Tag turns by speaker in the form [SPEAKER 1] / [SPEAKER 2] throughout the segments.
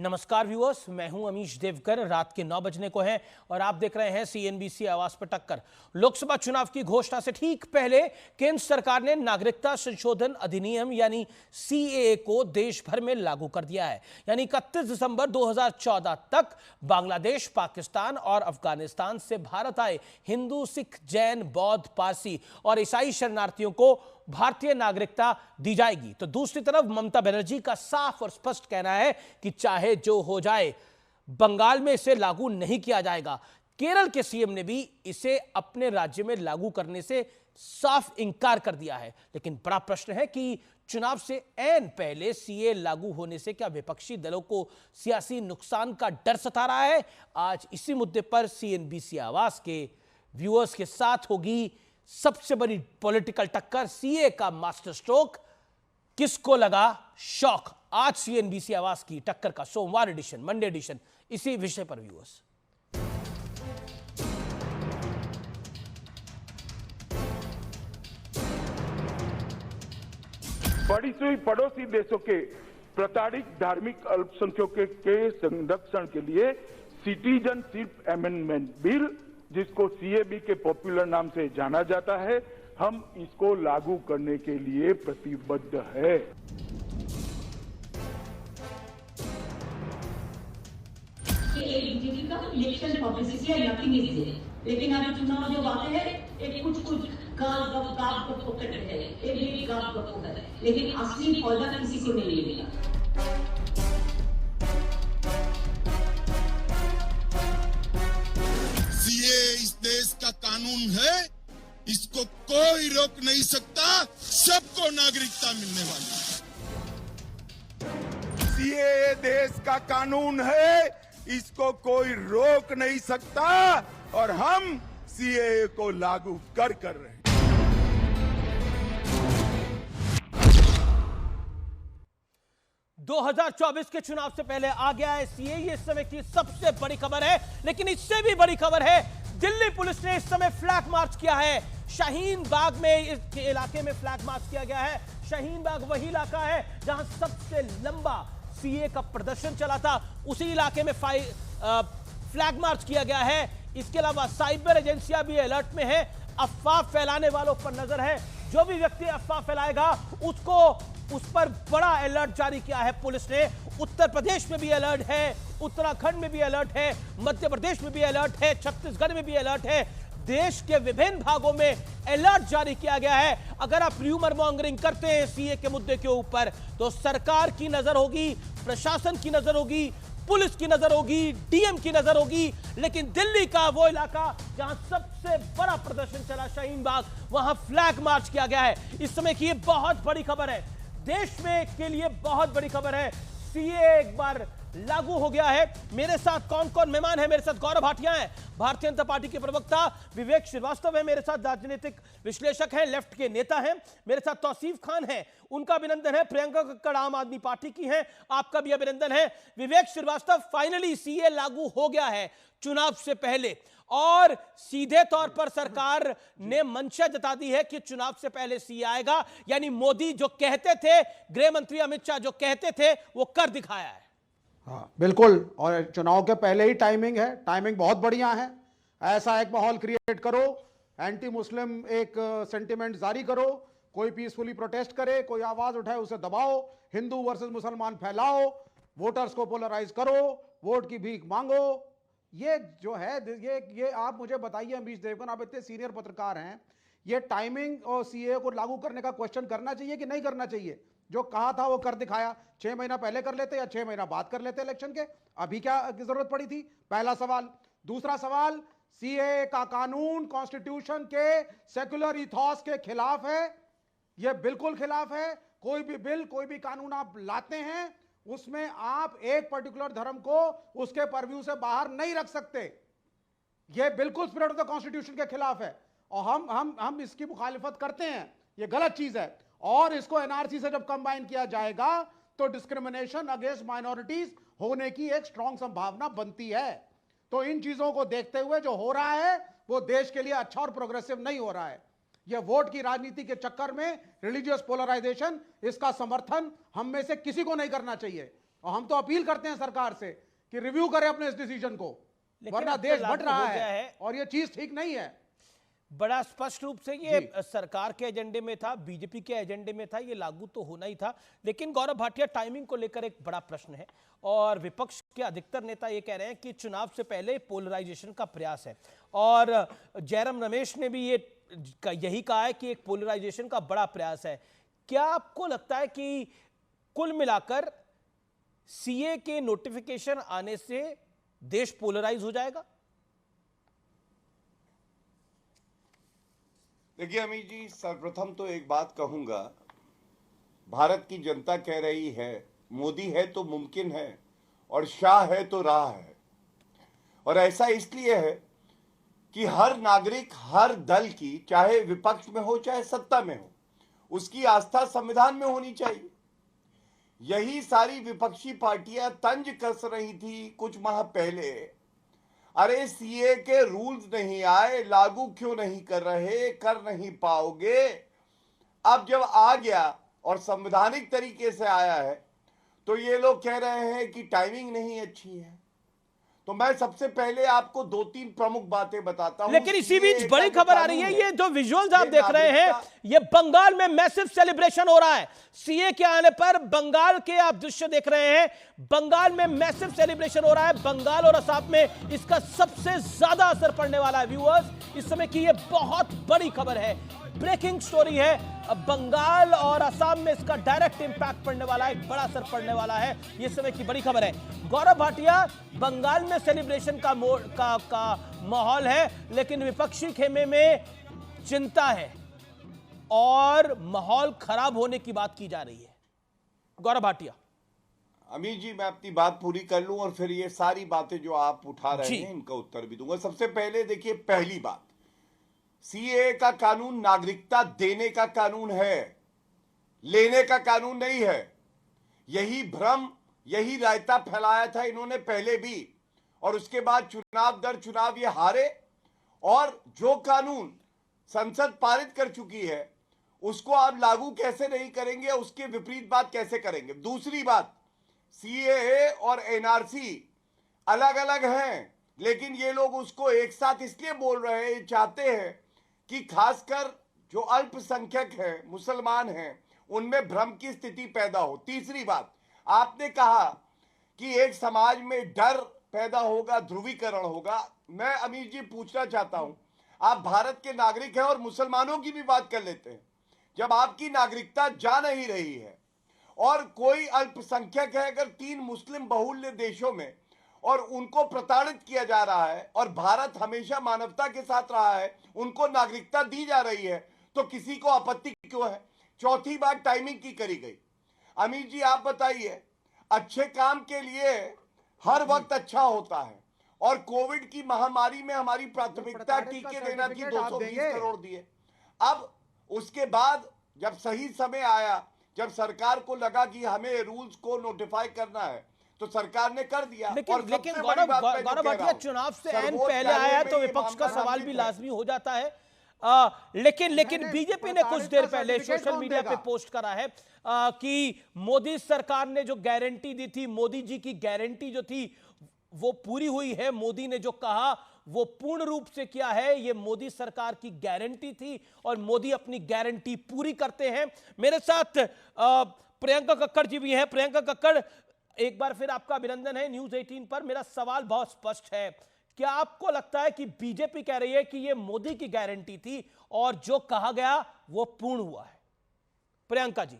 [SPEAKER 1] नमस्कार व्यूअर्स, मैं हूं अमीश देवकर। रात के 9 बजने को है और आप देख रहे हैं सीएनबीसी आवाज पर टक्कर। लोकसभा चुनाव की घोषणा से ठीक पहले केंद्र सरकार ने नागरिकता संशोधन अधिनियम यानी सीएए को देश भर में लागू कर दिया है। यानी 31 दिसंबर 2014 तक बांग्लादेश, पाकिस्तान और अफगानिस्तान से भारत आए हिंदू, सिख, जैन, बौद्ध, पारसी और ईसाई शरणार्थियों को भारतीय नागरिकता दी जाएगी। तो दूसरी तरफ ममता बनर्जी का साफ और स्पष्ट कहना है कि चाहे जो हो जाए, बंगाल में इसे लागू नहीं किया जाएगा। केरल के सीएम ने भी इसे अपने राज्य में लागू करने से साफ इंकार कर दिया है। लेकिन बड़ा प्रश्न है कि चुनाव से ऐन पहले सीए लागू होने से क्या विपक्षी दलों को सियासी नुकसान का डर सता रहा है? आज इसी मुद्दे पर सीएनबीसी आवाज के व्यूअर्स के साथ होगी सबसे बड़ी पॉलिटिकल टक्कर। सीए का मास्टर स्ट्रोक किसको लगा शौक? आज सीएनबीसी आवाज की टक्कर का सोमवार एडिशन, मंडे एडिशन, इसी विषय पर व्यूअर्स।
[SPEAKER 2] पड़ोसी देशों के प्रताड़ित धार्मिक अल्पसंख्यकों के संरक्षण के लिए सिटीजनशिप अमेंडमेंट बिल, जिसको सीएबी के पॉपुलर नाम से जाना जाता है, हम इसको लागू करने के लिए प्रतिबद्ध है।
[SPEAKER 3] बीजेपी का इलेक्शन पब्लिसिटी या नथिंग इज देयर, लेकिन अभी चुनाव जो आते हैं एक कुछ गाप पकड़ है, एक गाप पकड़ है, लेकिन असली पौधा किसी को नहीं मिलेगा।
[SPEAKER 4] इस देश का कानून है, इसको कोई रोक नहीं सकता, सबको नागरिकता मिलने वाली है।
[SPEAKER 2] सीएए देश का कानून है, इसको कोई रोक नहीं सकता और हम सीएए को लागू कर रहे हैं।
[SPEAKER 1] दो 2024 के चुनाव से पहले आ गया है सीए, ये इस समय की सबसे बड़ी खबर है। लेकिन इससे भी बड़ी खबर है, दिल्ली पुलिस ने इस समय फ्लैग मार्च किया है। शाहीन बाग में इस इलाके में फ्लैग मार्च किया गया है। शाहीन बाग वही इलाका है जहां सबसे लंबा सीए का प्रदर्शन चला था। उसी इलाके में फ्लैग मार्च किया गया है। इसके अलावा साइबर एजेंसियां भी अलर्ट में है। अफवाह फैलाने वालों पर नजर है। जो भी व्यक्ति अफवाह फैलाएगा उस पर बड़ा अलर्ट जारी किया है पुलिस ने। उत्तर प्रदेश में भी अलर्ट है, उत्तराखंड में भी अलर्ट है, मध्य प्रदेश में भी अलर्ट है, छत्तीसगढ़ में भी अलर्ट है। देश के विभिन्न भागों में अलर्ट जारी किया गया है। अगर आप र्यूमर मॉन्गरिंग करते हैं सीए के मुद्दे के ऊपर, तो सरकार की नजर होगी, प्रशासन की नजर होगी, पुलिस की नजर होगी, डीएम की नजर होगी। लेकिन दिल्ली का वो इलाका जहां सबसे बड़ा प्रदर्शन चला, शाहीन बाग, वहां फ्लैग मार्च किया गया है। इस समय की ये बहुत बड़ी खबर है, देश में के लिए बहुत बड़ी खबर है। सीए एक बार लागू हो गया है। मेरे साथ कौन कौन मेहमान है? मेरे साथ गौरव भाटिया है, भारतीय जनता पार्टी के प्रवक्ता। विवेक श्रीवास्तव है मेरे साथ, राजनीतिक विश्लेषक हैं, लेफ्ट के नेता हैं। मेरे साथ तौसीफ खान है, उनका अभिनंदन है। प्रियंका कक्कड़ आम आदमी पार्टी की है, आपका भी अभिनंदन है। विवेक श्रीवास्तव, फाइनली सीए लागू हो गया है चुनाव से पहले, और सीधे तौर पर सरकार ने मंशा जता दी है कि चुनाव से पहले सीए आएगा। यानी मोदी जो कहते थे, गृह मंत्री अमित शाह जो कहते थे, वो कर दिखाया है।
[SPEAKER 5] हाँ बिल्कुल, और चुनाव के पहले ही टाइमिंग है, टाइमिंग बहुत बढ़िया है। ऐसा एक माहौल क्रिएट करो, एंटी मुस्लिम एक सेंटिमेंट जारी करो, कोई पीसफुली प्रोटेस्ट करे, कोई आवाज उठाए उसे दबाओ, हिंदू वर्सेस मुसलमान फैलाओ, वोटर्स को पोलराइज करो, वोट की भीख मांगो। ये जो है ये आप मुझे बताइए अमीश देवगन, आप इतने सीनियर पत्रकार हैं, ये टाइमिंग और सीए को लागू करने का क्वेश्चन करना चाहिए कि नहीं करना चाहिए? जो कहा था वो कर दिखाया। 6 महीना पहले कर लेते या 6 महीना बाद कर लेते इलेक्शन के, अभी क्या जरूरत पड़ी थी? पहला सवाल। दूसरा सवाल, सीए का कानून कॉन्स्टिट्यूशन के सेक्युलर इथॉस के खिलाफ है, यह बिल्कुल खिलाफ है। कोई भी बिल, कोई भी कानून आप लाते हैं, उसमें आप एक पर्टिकुलर धर्म को उसके परव्यू से बाहर नहीं रख सकते। यह बिल्कुल स्पिरिट ऑफ द कॉन्स्टिट्यूशन के खिलाफ है और हम इसकी मुखालिफत करते हैं। यह गलत चीज है। और इसको एनआरसी से जब कंबाइन किया जाएगा तो डिस्क्रिमिनेशन अगेंस्ट माइनॉरिटीज होने की एक स्ट्रॉन्ग संभावना बनती है। तो इन चीजों को देखते हुए जो हो रहा है वो देश के लिए अच्छा और प्रोग्रेसिव नहीं हो रहा है। यह वोट की राजनीति के चक्कर में रिलीजियस पोलराइजेशन, इसका समर्थन हम में से किसी को नहीं करना चाहिए। और हम तो अपील करते हैं सरकार से कि रिव्यू करे अपने इस डिसीजन को,
[SPEAKER 1] लेकिन
[SPEAKER 5] वरना
[SPEAKER 1] अब तो
[SPEAKER 5] देश
[SPEAKER 1] लागू
[SPEAKER 5] बट रहा
[SPEAKER 1] हो गया
[SPEAKER 5] है और ये चीज ठीक नहीं है।
[SPEAKER 1] बड़ा स्पष्ट रूप से ये सरकार के एजेंडे में था, बीजेपी के एजेंडे में था, ये लागू तो होना ही था। लेकिन गौरव भाटिया, टाइमिंग को लेकर एक बड़ा प्रश्न है और विपक्ष के अधिकतर नेता ये कह रहे हैं कि चुनाव से पहले पोलराइजेशन का प्रयास है और जयराम रमेश ने भी यही कहा है कि एक पोलराइजेशन का बड़ा प्रयास है। क्या आपको लगता है कि कुल मिलाकर सीए के नोटिफिकेशन आने से देश पोलराइज हो जाएगा?
[SPEAKER 6] देखिए अमित जी, सर्वप्रथम तो एक बात कहूंगा, भारत की जनता कह रही है मोदी है तो मुमकिन है और शाह है तो राह है। और ऐसा इसलिए है कि हर नागरिक, हर दल की, चाहे विपक्ष में हो चाहे सत्ता में हो, उसकी आस्था संविधान में होनी चाहिए। यही सारी विपक्षी पार्टियां तंज कस रही थी कुछ माह पहले, अरे सीए के रूल्स नहीं आए, लागू क्यों नहीं कर रहे, कर नहीं पाओगे। अब जब आ गया और संवैधानिक तरीके से आया है तो ये लोग कह रहे हैं कि टाइमिंग नहीं अच्छी है। तो मैं सबसे पहले आपको 2-3 प्रमुख बातें बताता हूं।
[SPEAKER 1] लेकिन इसी बीच बड़ी खबर आ रही है, ये जो विजुअल्स आप देख रहे हैं, ये बंगाल में मैसिव सेलिब्रेशन हो रहा है। सीए के आने पर बंगाल के आप दृश्य देख रहे हैं, बंगाल में मैसिव सेलिब्रेशन हो रहा है। बंगाल और असम में इसका सबसे ज्यादा असर पड़ने वाला है व्यूअर्स। इस समय की ये बहुत बड़ी खबर है, ब्रेकिंग स्टोरी है। बंगाल और असम में इसका डायरेक्ट इंपैक्ट पड़ने वाला है, एक बड़ा असर पड़ने वाला है। ये समय की बड़ी खबर है। गौरव भाटिया, बंगाल में सेलिब्रेशन का माहौल है, लेकिन विपक्षी खेमे में चिंता है और माहौल खराब होने की बात की जा रही है। गौरव भाटिया।
[SPEAKER 6] अमित जी, मैं अपनी बात पूरी कर लूं और फिर ये सारी बातें जो आप उठा रहे हैं इनका उत्तर भी दूंगा। सबसे पहले देखिए, पहली बात, सीए का कानून नागरिकता देने का कानून है, लेने का कानून नहीं है। यही भ्रम, यही रायता फैलाया था इन्होंने पहले भी, और उसके बाद चुनाव दर चुनाव ये हारे। और जो कानून संसद पारित कर चुकी है उसको आप लागू कैसे नहीं करेंगे, उसके विपरीत बात कैसे करेंगे। दूसरी बात, सीएए और एनआरसी अलग अलग हैं, लेकिन ये लोग उसको एक साथ इसलिए बोल रहे हैं, चाहते हैं कि खासकर जो अल्पसंख्यक हैं, मुसलमान हैं, उनमें भ्रम की स्थिति पैदा हो। तीसरी बात, आपने कहा कि एक समाज में डर पैदा होगा, ध्रुवीकरण होगा। मैं अमीर जी पूछना चाहता हूं, आप भारत के नागरिक हैं और मुसलमानों की भी बात कर लेते हैं। जब आपकी नागरिकता जा नहीं रही है और कोई अल्पसंख्यक है अगर 3 मुस्लिम बहुल्य देशों में और उनको प्रताड़ित किया जा रहा है और भारत हमेशा मानवता के साथ रहा है, उनको नागरिकता दी जा रही है, तो किसी को आपत्ति क्यों है। चौथी बात टाइमिंग की करी गई। अमीर जी आप बताइए, अच्छे काम के लिए हर वक्त अच्छा होता है और कोविड की महामारी में हमारी प्राथमिकता टीके देना थी, 220 करोड़ दिए। अब उसके बाद जब सही समय आया, जब सरकार को लगा कि हमें रूल्स को नोटिफाई करना है, तो सरकार ने कर दिया।
[SPEAKER 1] लेकिन गौरव भाटिया, चुनाव से ऐन पहले आया है तो विपक्ष का सवाल भी लाजमी हो जाता है। लेकिन बीजेपी ने कुछ देर पहले सोशल मीडिया पे पोस्ट करा है कि मोदी सरकार ने जो गारंटी दी थी, मोदी जी की गारंटी जो थी वो पूरी हुई है। मोदी ने जो कहा वो पूर्ण रूप से किया है, ये मोदी सरकार की गारंटी थी और मोदी अपनी गारंटी पूरी करते हैं। मेरे साथ प्रियंका कक्कड़ जी भी हैं। प्रियंका कक्कड़, एक बार फिर आपका अभिनंदन है न्यूज़ 18 पर। मेरा सवाल बहुत स्पष्ट है, क्या आपको लगता है कि बीजेपी कह रही है कि ये मोदी की गारंटी थी और जो कहा गया वो पूर्ण हुआ है? प्रियंका जी।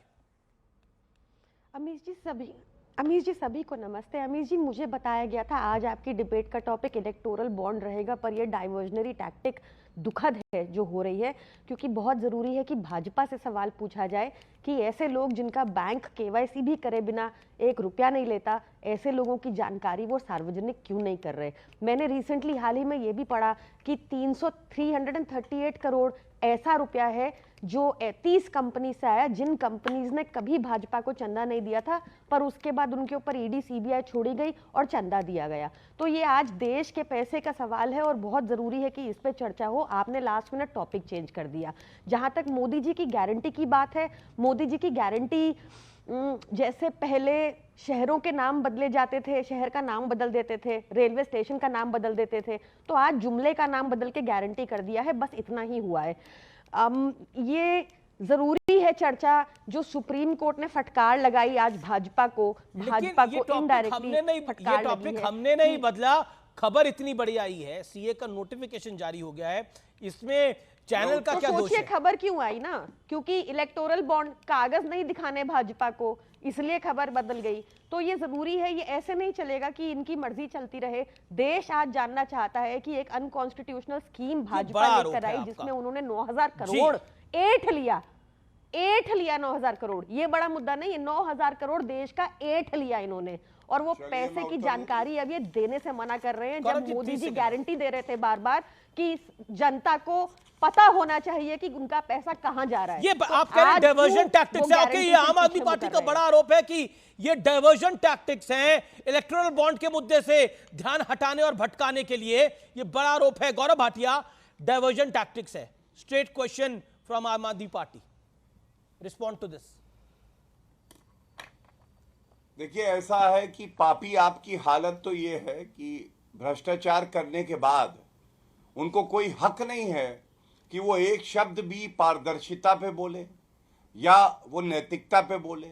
[SPEAKER 7] अमीर जी सभी को नमस्ते। अमीर जी, मुझे बताया गया था आज आपकी डिबेट का टॉपिक इलेक्टोरल बॉन्ड रहेगा, पर यह डाइवर्जनरी टैक्टिक दुखद है जो हो रही है, क्योंकि बहुत ज़रूरी है कि भाजपा से सवाल पूछा जाए कि ऐसे लोग जिनका बैंक केवाईसी भी करे बिना 1 रुपया नहीं लेता, ऐसे लोगों की जानकारी वो सार्वजनिक क्यों नहीं कर रहे। मैंने रिसेंटली हाल ही में ये भी पढ़ा कि 338 करोड़ ऐसा रुपया है जो 30 कंपनी से आया, जिन कंपनीज ने कभी भाजपा को चंदा नहीं दिया था, पर उसके बाद उनके ऊपर ईडी सीबीआई छोड़ी गई और चंदा दिया गया। तो ये आज देश के पैसे का सवाल है और बहुत ज़रूरी है कि इस पे चर्चा हो। आपने लास्ट मिनट टॉपिक चेंज कर दिया। जहाँ तक मोदी जी की गारंटी की बात है, मोदी जी की गारंटी जैसे पहले शहरों के नाम बदले जाते थे, शहर का नाम बदल देते थे, रेलवे स्टेशन का नाम बदल देते थे, तो आज जुमले का नाम बदल के गारंटी कर दिया है, बस इतना ही हुआ है। ये जरूरी है चर्चा जो सुप्रीम कोर्ट ने फटकार लगाई आज भाजपा को इनडायरेक्टली फटकार लगी है।
[SPEAKER 1] हमने नहीं बदला, खबर इतनी बड़ी आई है, सीए का नोटिफिकेशन जारी हो गया है, इसमें चैनल का क्या दोष है?
[SPEAKER 7] खबर क्यों आई ना, क्योंकि इलेक्टोरल बॉन्ड कागज नहीं दिखाने भाजपा को, इसलिए खबर बदल गई। तो ये जरूरी है, ये ऐसे नहीं चलेगा कि इनकी मर्जी चलती रहे। देश आज जानना चाहता है कि एक अनकॉन्स्टिट्यूशनल स्कीम भाजपा लेकर आई जिसमें उन्होंने 9,000 करोड़ ऐंठ लिया 9,000 करोड़, ये बड़ा मुद्दा नहीं है, 9,000 करोड़ देश का ऐंठ लिया इन्होंने, और वो पैसे की जानकारी अब ये देने से मना कर रहे हैं। जब मोदी जी गारंटी दे रहे थे बार बार कि जनता को पता होना चाहिए कि उनका पैसा कहां जा रहा है।
[SPEAKER 1] ये आप कह रहे हैं डाइवर्जन टैक्टिक्स है। ओके, ये आम आदमी पार्टी का बड़ा आरोप है कि ये डाइवर्जन टैक्टिक्स हैं, इलेक्टोरल बॉन्ड के मुद्दे से ध्यान हटाने और भटकाने के लिए, ये बड़ा आरोप है। गौरव भाटिया, डाइवर्जन टैक्टिक्स है। स्ट्रेट क्वेश्चन फ्रॉम आम आदमी पार्टी, रिस्पॉन्ड टू दिस।
[SPEAKER 6] देखिए, ऐसा है कि पापी आपकी हालत तो ये है कि भ्रष्टाचार करने के बाद उनको कोई हक नहीं है कि वो एक शब्द भी पारदर्शिता पे बोले या वो नैतिकता पे बोले।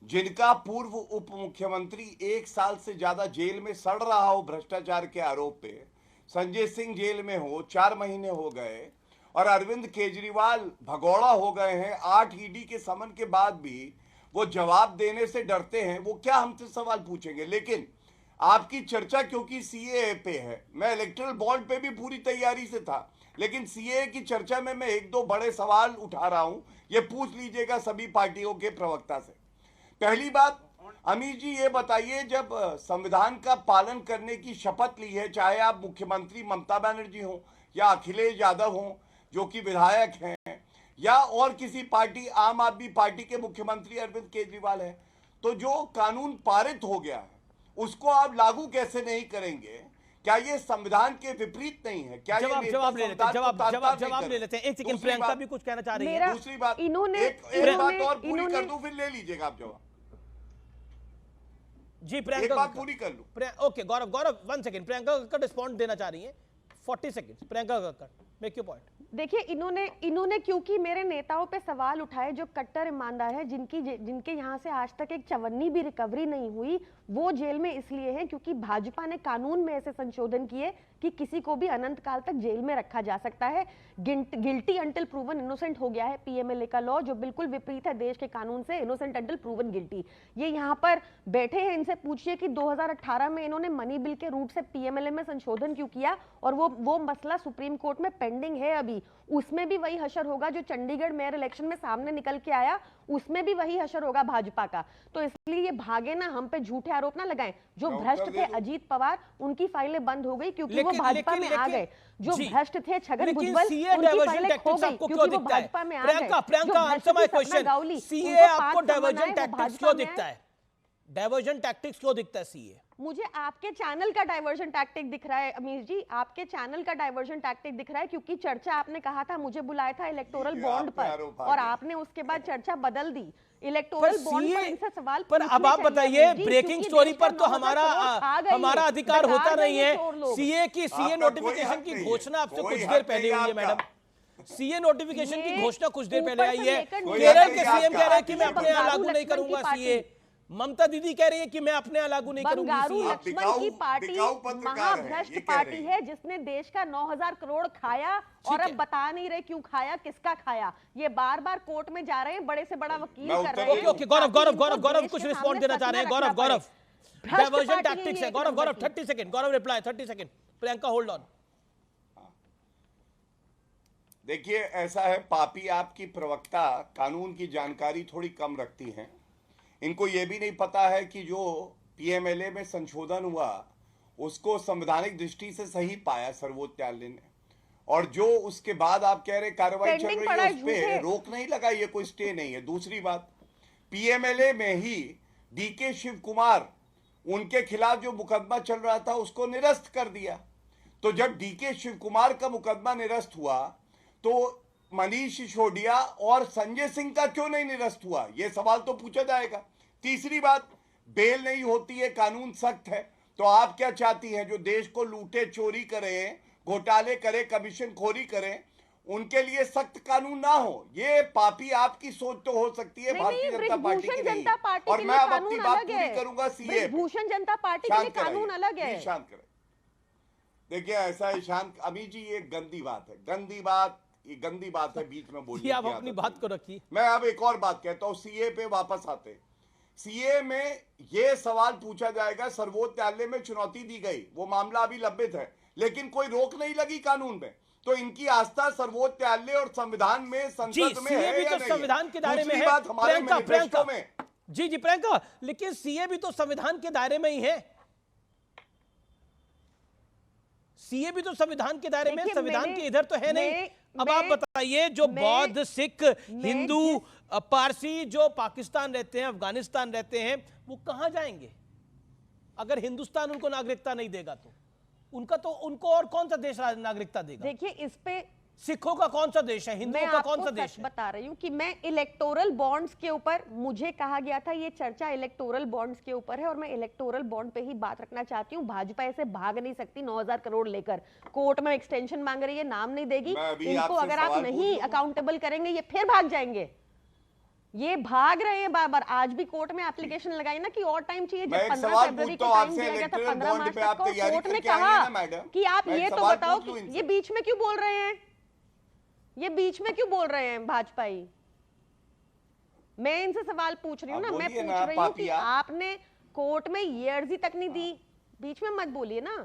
[SPEAKER 6] जिनका पूर्व उप मुख्यमंत्री 1 साल से ज्यादा जेल में सड़ रहा हो भ्रष्टाचार के आरोप पे, संजय सिंह जेल में हो 4 महीने हो गए, और अरविंद केजरीवाल भगौड़ा हो गए हैं 8 ईडी के समन के बाद भी वो जवाब देने से डरते हैं, वो क्या हमसे सवाल पूछेंगे? लेकिन आपकी चर्चा क्योंकि सीएए पे है, मैं इलेक्टोरल बॉन्ड पे भी पूरी तैयारी से था, लेकिन सीएए की चर्चा में मैं 1-2 बड़े सवाल उठा रहा हूं, ये पूछ लीजिएगा सभी पार्टियों के प्रवक्ता से। पहली बात, अमीर जी ये बताइए, जब संविधान का पालन करने की शपथ ली है, चाहे आप मुख्यमंत्री ममता बनर्जी हो या अखिलेश यादव हो जो कि विधायक हैं, या और किसी पार्टी, आम आदमी पार्टी के मुख्यमंत्री अरविंद केजरीवाल है, तो जो कानून पारित हो गया है उसको आप लागू कैसे नहीं करेंगे? क्या ये संविधान के विपरीत नहीं है? क्या
[SPEAKER 1] जवाब ले लेते हैं। एक सेकंड, प्रियंका भी कुछ कहना चाह रही है।
[SPEAKER 6] दूसरी बात,
[SPEAKER 7] इन्होंने
[SPEAKER 6] एक बात और पूरी कर दूं, फिर ले लीजिएगा आप जवाब।
[SPEAKER 1] जी प्रियंका,
[SPEAKER 6] एक बात पूरी कर लूं।
[SPEAKER 1] ओके गौरव 1 सेकंड, प्रियंका कक्कड़ रिस्पॉन्ड देना चाह रही है। 40 second, Priyanka Kakkar, make your point.
[SPEAKER 7] देखिए, इन्होंने क्योंकि मेरे नेताओं पे सवाल उठाए जो कट्टर ईमानदार हैं, जिनके यहाँ से आज तक एक चवन्नी भी रिकवरी नहीं हुई, वो जेल में इसलिए हैं क्योंकि भाजपा ने कानून में ऐसे संशोधन किए कि किसी को भी अनंत काल तक जेल में रखा जा सकता है। गिल्टी अंटिल प्रूवन इनोसेंट हो गया है पीएमएलए का लॉ, जो बिल्कुल विपरीत है देश के कानून से। इनोसेंट अंटिल प्रूवन गिल्टी, ये यहाँ पर बैठे हैं, इनसे पूछिए कि 2018 में इन्होंने मनी बिल के रूट से पीएमएलए में संशोधन क्यों किया, और वो मसला सुप्रीम कोर्ट में पेंडिंग है अभी। उसमें भी वही हशर होगा जो चंडीगढ़ मेयर इलेक्शन में सामने निकल के आया, उसमें भी वही हशर होगा भाजपा का। तो इसलिए ये भागे ना, हम पे झूठे आरोप ना लगाएं। जो भ्रष्ट थे अजीत पवार, उनकी फाइलें बंद हो गई क्योंकि वो भाजपा में आ गए। जो भ्रष्ट थे छगन भुजबल, उनकी फाइलें खो गई क्योंकि वो भाजपा में आ गए।
[SPEAKER 1] Priyanka, answer my question, CA आपको डाइवर्जन टैक्टिक्स क्यों दिखता है? डाइवर्जन टैक्टिक्स क्यों दिखता है सीए?
[SPEAKER 7] मुझे आपके चैनल का डाइवर्जन टैक्टिक दिख रहा है अमीर जी, आपके चैनल का डाइवर्जन टैक्टिक दिख रहा है, क्योंकि चर्चा आपने कहा था, मुझे बुलाया था इलेक्टोरल बॉन्ड पर, और आपने उसके बाद चर्चा बदल दी। इलेक्टोरल बॉन्ड पर इनसे सवाल
[SPEAKER 1] पर अब आप बताइए, ब्रेकिंग स्टोरी पर तो हमारा अधिकार होता नहीं है। सीए नोटिफिकेशन की घोषणा आपसे कुछ देर पहले हुई है मैडम। सीए नोटिफिकेशन की घोषणा कुछ देर पहले आई है। केरल के सीएम कह रहे हैं कि मैं अपने यहाँ लागू नहीं करूंगा सीए। ममता दीदी कह रही है कि मैं अपने यहाँ लागू नहीं करूंगी।
[SPEAKER 7] लक्ष्मण की पार्टी महाभ्रष्ट पार्टी है जिसने देश का 9,000 करोड़ खाया, और अब बता नहीं रहे क्यों खाया, किसका खाया। ये बार बार कोर्ट में जा रहे हैं, बड़े से बड़ा वकील कर रहे हैं।
[SPEAKER 1] ओके, गौरव कुछ रिस्पॉन्ड देना चाह रहे हैं। गौरव डाइवर्जन टैक्टिक्स है। गौरव 30 second, Gaurav reply 30 second. Priyanka hold on.
[SPEAKER 6] देखिए, ऐसा है, पापी आपकी प्रवक्ता कानून की जानकारी थोड़ी कम रखती हैं। इनको यह भी नहीं पता है कि जो पीएमएलए में संशोधन हुआ उसको संवैधानिक दृष्टि से सही पाया सर्वोच्च न्यायालय ने, और जो उसके बाद आप कह रहे कार्रवाई चल रही है उस पे रोक नहीं लगा, ये कोई स्टे नहीं है। दूसरी बात, पीएमएलए में ही डीके शिव कुमार, उनके खिलाफ जो मुकदमा चल रहा था उसको निरस्त कर दिया। तो जब डीके शिव कुमार का मुकदमा निरस्त हुआ तो मनीष सिसोदिया और संजय सिंह का क्यों नहीं निरस्त हुआ, यह सवाल तो पूछा जाएगा। तीसरी बात, बेल नहीं होती है, कानून सख्त है, तो आप क्या चाहती हैं? जो देश को लूटे, चोरी करें, घोटाले करें, कमीशन खोरी करें, उनके लिए सख्त कानून ना हो। ये पापी आपकी सोच तो हो सकती है, भारतीय जनता पार्टी की नहीं। और मैं अब अपनी बात पूरी करूंगा सीए।
[SPEAKER 7] भूषण जनता पार्टी के लिए कानून अलग है।
[SPEAKER 6] शांत करें। देखिए ऐसा है शांत अमी जी, ये गंदी बात है, गंदी बात, ये गंदी बात है बीच में बोलने।
[SPEAKER 1] आप अपनी बात को रखिए।
[SPEAKER 6] मैं अब एक और बात कहता हूं, सीए पे वापस आते। सीए में यह सवाल पूछा जाएगा, सर्वोच्च न्यायालय में चुनौती दी गई, वो मामला अभी लंबित है, लेकिन कोई रोक नहीं लगी कानून में। तो इनकी आस्था सर्वोच्च न्यायालय और संविधान में, संसद में है या नहीं?
[SPEAKER 1] संविधान के दायरे में है।
[SPEAKER 6] बात हमारे मैनिफेस्टो में।
[SPEAKER 1] जी प्रियंका, लेकिन सीए भी तो संविधान के दायरे में ही है। सीए भी तो संविधान के दायरे में, संविधान के इधर तो है नहीं। अब आप बताइए, जो बौद्ध, सिख, हिंदू, पारसी जो पाकिस्तान रहते हैं, अफगानिस्तान रहते हैं, वो कहां जाएंगे अगर हिंदुस्तान उनको नागरिकता नहीं देगा? तो उनको और कौन सा देश नागरिकता देगा?
[SPEAKER 7] देखिए, इस पे
[SPEAKER 1] सिखों का कौन सा देश है, हिंदुओं का कौन सा देश है?
[SPEAKER 7] बता रही हूँ कि मैं इलेक्टोरल बॉन्ड्स के ऊपर, मुझे कहा गया था ये चर्चा इलेक्टोरल बॉन्ड्स के ऊपर है, और मैं इलेक्टोरल बॉन्ड पे ही बात रखना चाहती हूँ। भाजपा ऐसे भाग नहीं सकती 9,000 करोड़ लेकर, कोर्ट में एक्सटेंशन मांग रही है, नाम नहीं देगी इनको। अगर आप नहीं अकाउंटेबल करेंगे, ये फिर भाग जाएंगे। ये भाग रहे हैं बार बार। आज भी कोर्ट में एप्लीकेशन लगाई ना कि और टाइम चाहिए। जब 15 फरवरी को टाइम दिया गया था, 15 मार्च तक को, कोर्ट ने कहा कि आप ये तो बताओ कि ये बीच में क्यों बोल रहे हैं, ये बीच में क्यों बोल रहे हैं भाजपाई? मैं इनसे सवाल पूछ रही हूँ ना, मैं पूछ रही हूँ कि आपने कोर्ट में ये अर्जी तक नहीं दी, बीच में मत बोलिए ना,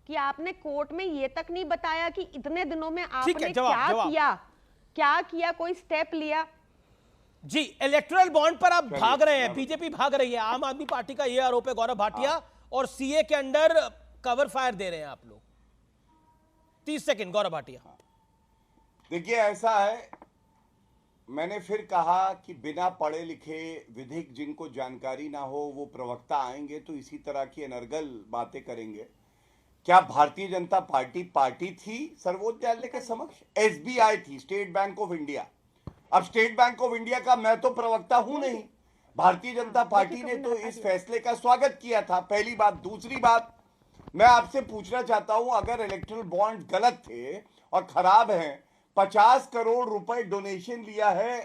[SPEAKER 7] कि आपने कोर्ट में ये तक नहीं बताया कि इतने दिनों में आपने क्या किया, कोई स्टेप लिया।
[SPEAKER 1] जी, इलेक्टोरल बॉन्ड पर आप भाग रहे हैं, बीजेपी भाग रही है। आम आदमी पार्टी का ये आरोप है, गौरव भाटिया, और सीए के अंडर कवर फायर दे रहे हैं आप लोग। 30 सेकंड, गौरव भाटिया।
[SPEAKER 6] देखिए ऐसा है, मैंने फिर कहा कि बिना पढ़े लिखे विधिक जिनको जानकारी ना हो वो प्रवक्ता आएंगे तो इसी तरह की अनर्गल बातें करेंगे। क्या भारतीय जनता पार्टी थी सर्वोच्च न्यायालय के समक्ष? एसबीआई थी, स्टेट बैंक ऑफ इंडिया। अब स्टेट बैंक ऑफ इंडिया का मैं तो प्रवक्ता हूं नहीं, भारतीय जनता पार्टी ने तो इस फैसले का स्वागत किया था, पहली बात। दूसरी बात, मैं आपसे पूछना चाहता हूं, अगर इलेक्टोरल बॉन्ड गलत थे और खराब हैं, 50 करोड़ रुपए डोनेशन लिया है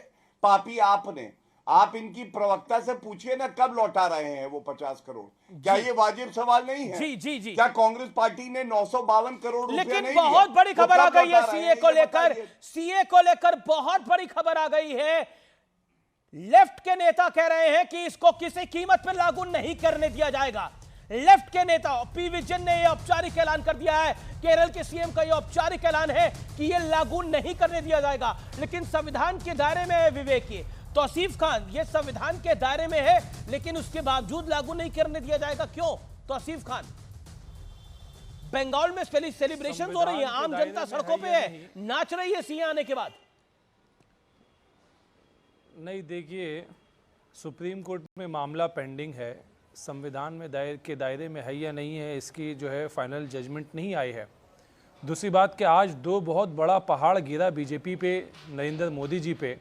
[SPEAKER 6] पापी आपने, आप इनकी प्रवक्ता से पूछिए ना कब लौटा रहे हैं वो 50 करोड़। क्या ये वाजिब सवाल नहीं है?
[SPEAKER 1] जी।
[SPEAKER 6] क्या कांग्रेस पार्टी ने 952 करोड़ रुपए नहीं
[SPEAKER 1] लेकिन बहुत बड़ी खबर आ गई है सीए को लेकर, सीए को लेकर बहुत बड़ी खबर आ गई है। लेफ्ट के नेता कह रहे हैं कि इसको किसी कीमत पर लागू नहीं करने दिया जाएगा। लेफ्ट के नेता पी विजयन ने यह औपचारिक ऐलान कर दिया है, केरल के सीएम का यह औपचारिक ऐलान है कि यह लागू नहीं करने दिया जाएगा। लेकिन संविधान के दायरे में है विवेक, ये तौसीफ खान, ये संविधान के दायरे में है लेकिन उसके बावजूद लागू नहीं करने दिया जाएगा। क्यों तौसीफ खान? बंगाल में सेलिब्रेशन हो रही है, आम जनता सड़कों पे है, नाच रही है सीए आने के बाद।
[SPEAKER 8] नहीं, देखिए, सुप्रीम कोर्ट में मामला पेंडिंग है, संविधान में के दायरे में है या नहीं है, इसकी जो है फाइनल जजमेंट नहीं आई है। दूसरी बात कि आज दो बहुत बड़ा पहाड़ गिरा बीजेपी पे, नरेंद्र मोदी जी पे।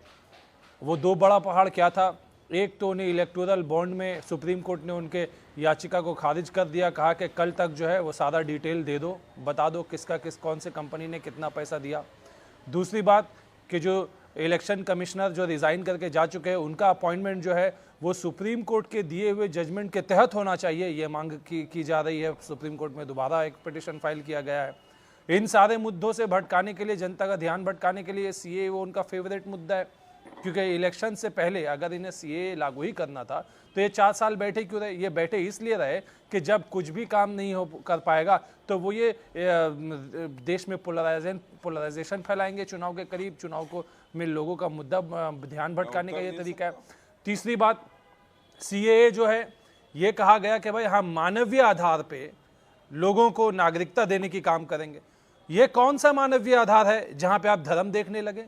[SPEAKER 8] वो दो बड़ा पहाड़ क्या था? एक तो उन्हें इलेक्टोरल बॉन्ड में सुप्रीम कोर्ट ने उनके याचिका को खारिज कर दिया, कहा कि कल तक जो है वो सारा डिटेल दे दो, बता दो कौन से कंपनी ने कितना पैसा दिया। दूसरी बात कि जो इलेक्शन कमिश्नर जो रिज़ाइन करके जा चुके हैं, उनका अपॉइंटमेंट जो है वो सुप्रीम कोर्ट के दिए हुए जजमेंट के तहत होना चाहिए, ये मांग की जा रही है। सुप्रीम कोर्ट में दोबारा एक पिटीशन फाइल किया गया है। इन सारे मुद्दों से भटकाने के लिए, जनता का ध्यान भटकाने के लिए सीए वो उनका फेवरेट मुद्दा है, क्योंकि इलेक्शन से पहले अगर इन्हें सीए लागू ही करना था तो ये 4 साल बैठे क्यों रहे? ये बैठे इसलिए रहे कि जब कुछ भी काम नहीं हो कर पाएगा तो वो ये देश में पोलराइजेशन फैलाएंगे चुनाव के करीब, चुनाव को में लोगों का मुद्दा ध्यान भटकाने का ये तरीका है। तीसरी बात, सीएए जो है ये कहा गया कि भाई हम मानवीय आधार पे लोगों को नागरिकता देने की काम करेंगे। ये कौन सा मानवीय आधार है जहां पे आप धर्म देखने लगे?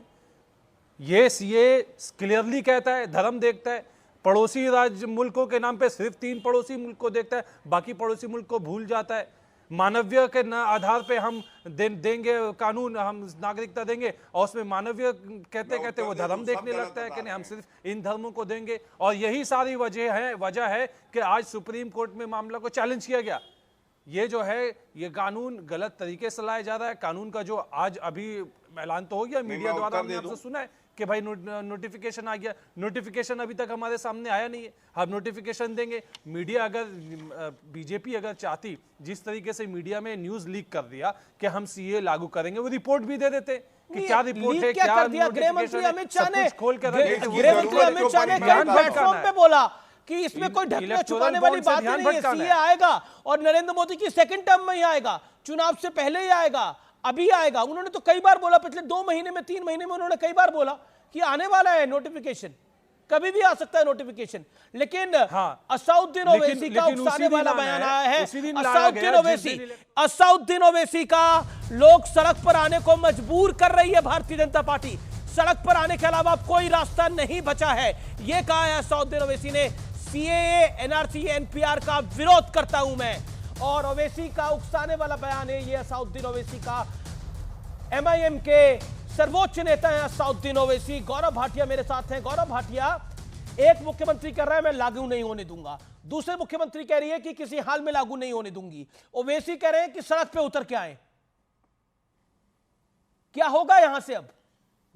[SPEAKER 8] ये सीए क्लियरली कहता है धर्म देखता है, पड़ोसी राज्य मुल्कों के नाम पे सिर्फ 3 पड़ोसी मुल्क को देखता है, बाकी पड़ोसी मुल्क को भूल जाता है। मानवीय के आधार पे हम देंगे कानून, हम नागरिकता देंगे, और उसमें मानवीय कहते कहते वो धर्म देखने लगता है कि नहीं हम सिर्फ इन धर्मों को देंगे। और यही सारी वजह है कि आज सुप्रीम कोर्ट में मामला को चैलेंज किया गया। ये जो है ये कानून गलत तरीके से लाया जा रहा है। कानून का जो आज अभी ऐलान तो हो गया मीडिया द्वारा, हमने आपसे सुना है कि भाई नोटिफिकेशन आ गया। नोटिफिकेशन अभी तक हमारे सामने आया नहीं है, हम नोटिफिकेशन देंगे। मीडिया अगर बीजेपी अगर चाहती, जिस तरीके से मीडिया में न्यूज लीक कर दिया कि हम सीए लागू करेंगे, वो रिपोर्ट भी दे देते कि क्या रिपोर्ट है, क्या
[SPEAKER 1] गृह मंत्री अमित शाह ने
[SPEAKER 8] खोल कर
[SPEAKER 1] गृह मंत्री अमित शाह ने प्लेटफॉर्म पे बोला कि इसमें कोई ढकने छुपाने वाली बात नहीं है, सीए आएगा और नरेंद्र मोदी की सेकंड टर्म में ही आएगा, चुनाव से पहले ही आएगा, अभी आएगा। उन्होंने तो कई बार बोला, पिछले 2 महीने में 3 महीने में उन्होंने कई बार बोला कि आने वाला है नोटिफिकेशन, कभी भी आ सकता है नोटिफिकेशन। लेकिन असाउद्दीन ओवैसी का उकसाने वाला बयान आया है। असाउद्दीन ओवैसी का लोग सड़क पर आने को मजबूर कर रही है भारतीय जनता पार्टी। सड़क पर आने के अलावा कोई रास्ता नहीं बचा है, यह कहा है असाउद्दीन ओवैसी ने। सीएए, एनआरसी, एनपीआर का विरोध करता हूं मैं, और ओवैसी का उकसाने वाला बयान है ये असाउद्दीन ओवैसी का। एमआईएम के सर्वोच्च नेता हैं असाउद्दीन ओवैसी। गौरव भाटिया मेरे साथ हैं। गौरव भाटिया, एक मुख्यमंत्री कर रहा है मैं लागू नहीं होने दूंगा, दूसरे मुख्यमंत्री कह रही है कि किसी हाल में लागू नहीं होने दूंगी, ओवैसी कह रहे हैं कि सड़क पे उतर के आए। क्या होगा यहां से अब?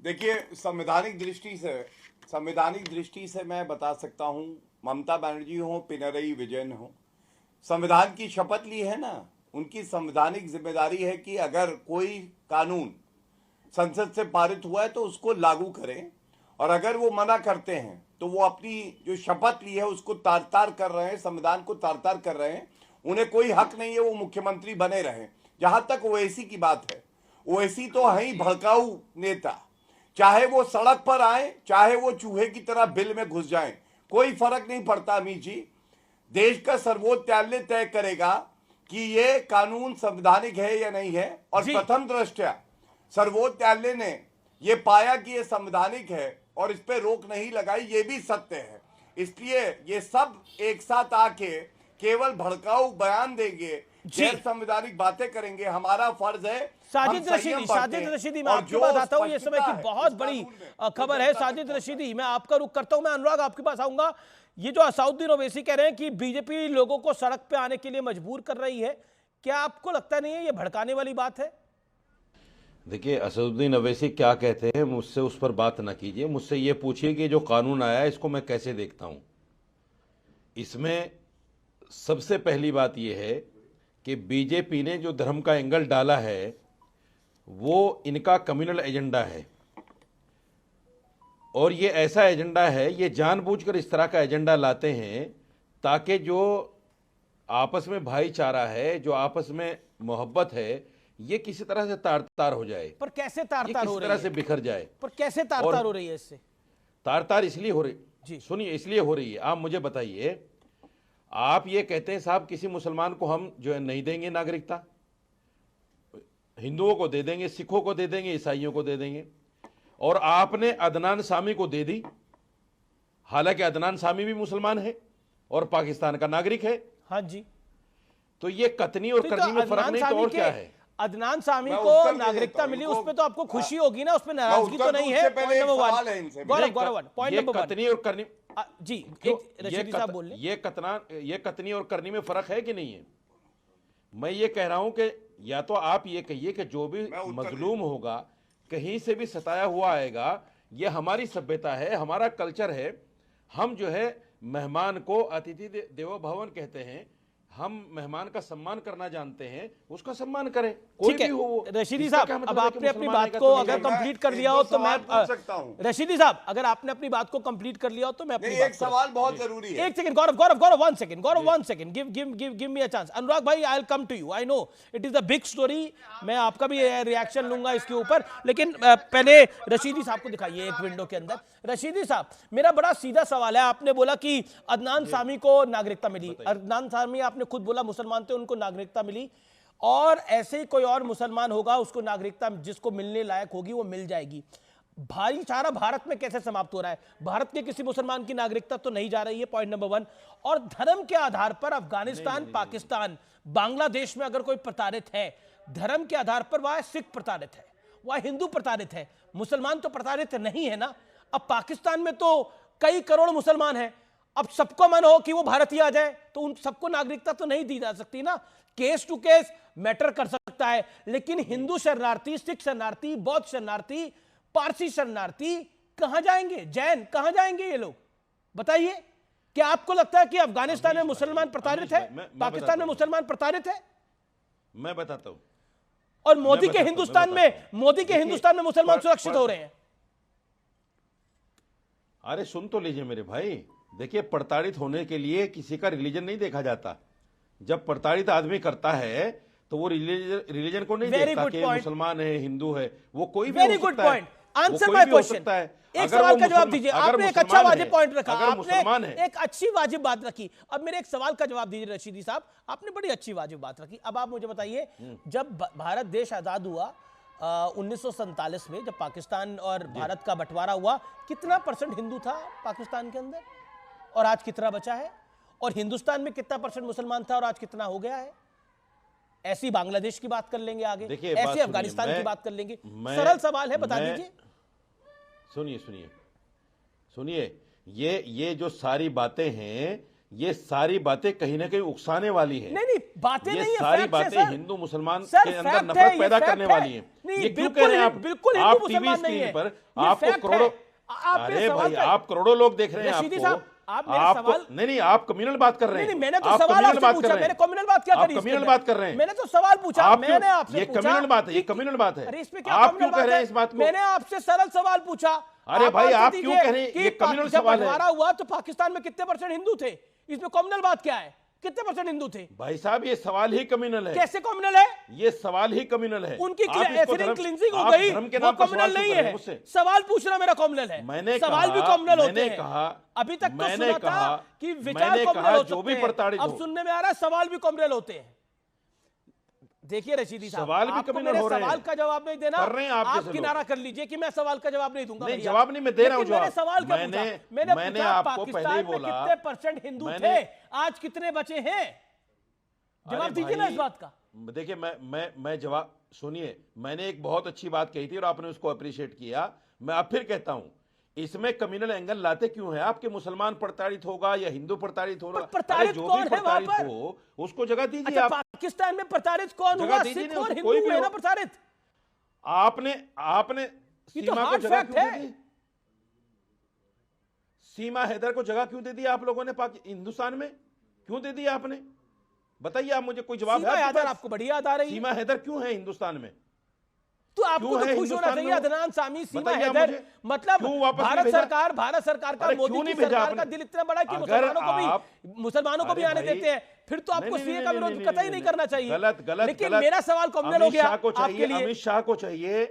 [SPEAKER 6] देखिए, संवैधानिक दृष्टि से मैं बता सकता हूं, ममता बनर्जी हो, पिनरई विजयन हो, संविधान की शपथ ली है ना, उनकी संवैधानिक जिम्मेदारी है कि अगर कोई कानून संसद से पारित हुआ है तो उसको लागू करें, और अगर वो मना करते हैं तो वो अपनी जो शपथ ली है उसको तार-तार कर रहे हैं, संविधान को तार-तार कर रहे हैं। उन्हें कोई हक नहीं है वो मुख्यमंत्री बने रहें। जहां तक ओवैसी की बात है, ओवैसी तो है ही भड़काऊ नेता, चाहे वो सड़क पर आए, चाहे वो चूहे की तरह बिल में घुस जाएं, कोई फर्क नहीं पड़ता। अमित जी, देश का सर्वोच्च न्यायालय तय करेगा कि ये कानून संवैधानिक है या नहीं है, और प्रथम दृष्टया सर्वोच्च न्यायालय ने ये पाया कि ये संवैधानिक है और इस पे रोक नहीं लगाई, ये भी सत्य है। इसलिए ये सब एक साथ आके केवल भड़काऊ बयान देंगे, गैर संवैधानिक बातें करेंगे। हमारा फर्ज है।
[SPEAKER 1] साजिद रशीदी, मैं आपके पास आता हूं। ये समय की बहुत बड़ी खबर है। साजिद रशीदी, मैं आपका रुख करता हूं, मैं अनुराग आपके पास आऊंगा। ये जो असाउद्दीन ओवैसी कह रहे हैं कि बीजेपी लोगों को सड़क पे आने के लिए मजबूर कर रही है, क्या आपको लगता नहीं है ये भड़काने वाली बात है?
[SPEAKER 9] देखिए, असाउद्दीन ओवैसी क्या कहते हैं, मुझसे उस पर बात ना कीजिए। मुझसे ये पूछिए कि जो कानून आया है इसको मैं कैसे देखता हूं। इसमें सबसे पहली बात यह है कि बीजेपी ने जो धर्म का एंगल डाला है वो इनका कम्युनल एजेंडा है, और ये ऐसा एजेंडा है, ये जानबूझकर इस तरह का एजेंडा लाते हैं ताकि जो आपस में भाईचारा है, जो आपस में मोहब्बत है, ये किसी तरह से तार-तार हो जाए।
[SPEAKER 1] पर कैसे तार-तार हो रही है?
[SPEAKER 9] तरह से बिखर जाए।
[SPEAKER 1] पर कैसे तार-तार हो रही है? इससे
[SPEAKER 9] तार-तार इसलिए हो रही जी, सुनिए, इसलिए हो रही है। आप मुझे बताइए, आप ये कहते हैं साहब किसी मुसलमान को हम जो है नहीं देंगे नागरिकता, हिंदुओं को दे देंगे, सिखों को दे देंगे, ईसाइयों को दे देंगे, और आपने अदनान सामी को दे दी। हालांकि अदनान सामी भी मुसलमान है और पाकिस्तान का नागरिक है।
[SPEAKER 1] हाँ जी।
[SPEAKER 9] तो ये कतनी और करनी में फर्क नहीं तो और क्या है?
[SPEAKER 1] अदनान सामी को नागरिकता मिली, उस पे तो आपको खुशी होगी ना, उसमें नाराजगी तो नहीं है। पॉइंट नंबर 1, पॉइंट नंबर 1,
[SPEAKER 9] कतनी और करनी
[SPEAKER 1] जी, रशीदी साहब बोल रहे हैं,
[SPEAKER 9] ये कतनी और करनी में फर्क है कि नहीं है? मैं ये कह रहा हूं कि या तो आप ये कहिए कि जो भी मजलूम होगा, कहीं से भी सताया हुआ आएगा, ये हमारी सभ्यता है, हमारा कल्चर है। हम जो है मेहमान को अतिथि देवो भवन कहते हैं, हम मेहमान का सम्मान करना जानते हैं, उसका सम्मान करें, कोई भी हो।
[SPEAKER 1] रशीदी साहब, अब आपने अपनी बात को अगर कंप्लीट कर लिया हो तो मैं रशीदी साहब, अगर आपने अपनी बात को कंप्लीट कर लिया हो तो मैं अपनी
[SPEAKER 6] एक सवाल बहुत जरूरी है।
[SPEAKER 1] एक second Gaurav, 1 second, give me a chance. Anurag भाई, I will come to you, I know it is the big story, मैं आपका भी रिएक्शन लूंगा इसके ऊपर, लेकिन पहले रशीदी साहब को दिखाइए एक विंडो के अंदर। रशीदी साहब, मेरा बड़ा सीधा सवाल है। आपने बोला कि अदनान सामी को नागरिकता मिली, अदनान सामी आपने खुद बोला मुसलमान थे, उनको नागरिकता मिली, और ऐसे ही कोई और मुसलमान होगा उसको नागरिकता जिसको मिलने लायक होगी वो मिल जाएगी। भाईचारा भारत में कैसे समाप्त हो रहा है? भारत के किसी मुसलमान की नागरिकता तो नहीं जा रही है, पॉइंट नंबर 1। और धर्म के आधार पर अफगानिस्तान, पाकिस्तान, बांग्लादेश में अगर कोई प्रताड़ित है धर्म के आधार पर, वह सिख प्रताड़ित है, वह हिंदू प्रताड़ित है, मुसलमान तो प्रताड़ित नहीं है ना। अब पाकिस्तान में तो कई करोड़ मुसलमान हैं, अब सबको मन हो कि वो भारतीय आ जाए तो उन सबको नागरिकता तो नहीं दी जा सकती ना। केस टू केस मैटर कर सकता है, लेकिन हिंदू शरणार्थी, सिख शरणार्थी, बौद्ध शरणार्थी, पारसी शरणार्थी कहां जाएंगे? जैन कहां जाएंगे ये लोग? बताइए, क्या आपको लगता है कि अफगानिस्तान में मुसलमान प्रताड़ित है, पाकिस्तान में मुसलमान प्रताड़ित है?
[SPEAKER 9] मैं बताता हूं।
[SPEAKER 1] और मोदी के हिंदुस्तान में मुसलमान सुरक्षित हो रहे हैं।
[SPEAKER 9] अरे सुन तो लीजिए मेरे भाई, देखिए प्रताड़ित होने के लिए किसी का रिलीजन नहीं देखा जाता। जब प्रताड़ित आदमी करता है तो वो रिलीजन को नहीं देखता कि मुसलमान है, हिंदू है, वो कोई भी हो सकता है।
[SPEAKER 1] Answer my question. एक सवाल का जवाब दीजिए। आपने एक अच्छा वाजिब पॉइंट रखा, आपने एक अच्छी वाजिब बात रखी। अब मेरे एक सवाल का जवाब दीजिए रशीदी साहब, आपने बड़ी अच्छी वाजिब बात रखी। अब आप मुझे बताइए, जब भारत देश आजाद हुआ 1947 में, जब पाकिस्तान और भारत का बंटवारा हुआ, कितना % हिंदू था पाकिस्तान के अंदर और आज कितना बचा है? और हिंदुस्तान में कितना % मुसलमान था और आज कितना हो गया है? ऐसी बांग्लादेश की बात कर लेंगे आगे, ऐसे अफगानिस्तान की बात कर लेंगे। सरल सवाल है, बता दीजिए।
[SPEAKER 9] सुनिए, ये जो सारी बातें हैं, ये सारी बातें कहीं ना कहीं उकसाने वाली है।
[SPEAKER 1] नहीं, बातें नहीं है,
[SPEAKER 9] सारी बातें हिंदू मुसलमान के अंदर नफरत पैदा करने वाली हैं। ये क्यों कह रहे हैं आप?
[SPEAKER 1] बिल्कुल
[SPEAKER 9] आप टीवी स्क्रीन पर आपको करोड़ों, अरे भाई आप करोड़ों लोग देख रहे हैं आपको। नहीं, आप कम्युनल बात कर रहे हैं।
[SPEAKER 1] मैंने तो सवाल आपसे पूछा, मैंने कम्युनल बात क्या करी?
[SPEAKER 9] कम्युनल बात कर रहे हैं।
[SPEAKER 1] मैंने तो सवाल पूछा, मैंने आपसे
[SPEAKER 9] ये कम्युनल बात है, ये कम्युनल बात है।
[SPEAKER 1] अरे इसमें क्या
[SPEAKER 9] आप क्यों कह रहे हैं इस बात को?
[SPEAKER 1] मैंने आपसे सरल सवाल पूछा।
[SPEAKER 9] अरे भाई आप क्यों कह रहे हैं? ये कम्युनल सवाल है।
[SPEAKER 1] बंटवारा हुआ तो पाकिस्तान में कितने % हिंदू थे? इसमें कम्युनल बात क्या है? कितने % हिंदू थे?
[SPEAKER 9] भाई साहब ये सवाल ही कम्युनल है।
[SPEAKER 1] कैसे कम्युनल है?
[SPEAKER 9] ये सवाल ही कम्युनल है।
[SPEAKER 1] उनकी क्लींजिंग हो गई, वो कम्युनल नहीं है। सवाल पूछना मेरा कम्युनल है।
[SPEAKER 9] मैंने
[SPEAKER 1] सवाल भी कम्युनल होते हैं।
[SPEAKER 9] कहा
[SPEAKER 1] अभी तक तो सुना था कि विचार कम्युनल हो सकते हैं, अब सुनने में आ रहा है सवाल भी कम्युनल होते हैं। देखिए रशीदी साहब,
[SPEAKER 9] सवाल भी कम्युनल हो रहे हैं।
[SPEAKER 1] सवाल का जवाब नहीं देना,
[SPEAKER 9] कर रहे हैं
[SPEAKER 1] आप किनारा कर लीजिए कि मैं सवाल का जवाब नहीं दूंगा।
[SPEAKER 9] नहीं, जवाब नहीं, मैं दे रहा हूं जवाब।
[SPEAKER 1] सवाल क्या पूछा?
[SPEAKER 9] मैंने आपको पहले ही बोला
[SPEAKER 1] कितने % हिंदू थे, आज कितने बचे हैं? जवाब दीजिए ना इस बात का।
[SPEAKER 9] देखिए मैं जवाब, सुनिए, मैंने एक बहुत अच्छी बात कही थी और आपने उसको अप्रिशिएट किया। मैं अब फिर कहता हूं, इसमें कम्युनल एंगल लाते क्यों है? आपके मुसलमान प्रताड़ित होगा या हिंदू प्रताड़ित होगा,
[SPEAKER 1] जो भी प्रताड़ित
[SPEAKER 9] हो उसको जगह दीजिए।
[SPEAKER 1] अच्छा, पाकिस्तान में प्रताड़ित कौन हुआ? सिख और हिंदू है ना प्रताड़ित।
[SPEAKER 9] आपने सीमा को जगह क्यों दे दी? सीमा हैदर को जगह क्यों दे दी आप लोगों ने हिंदुस्तान में? क्यों दे दी आपने? बताइए आप मुझे, कोई जवाब है
[SPEAKER 1] आपको? बड़ी याद आ रही है।
[SPEAKER 9] सीमा हैदर क्यों है हिंदुस्तान में?
[SPEAKER 1] तो आपको तो खुश होना चाहिए। अदनान सामी, सीमा हैदर, मतलब भारत सरकार का, मोदी की सरकार का दिल इतना बड़ा कि मुसलमानों को भी आने देते हैं। फिर तो आपको सीए का विरोध कतई नहीं करना चाहिए।
[SPEAKER 9] गलत।
[SPEAKER 1] लेकिन मेरा सवाल कम्युनल हो गया आपके लिए।
[SPEAKER 9] अमित शाह को चाहिए,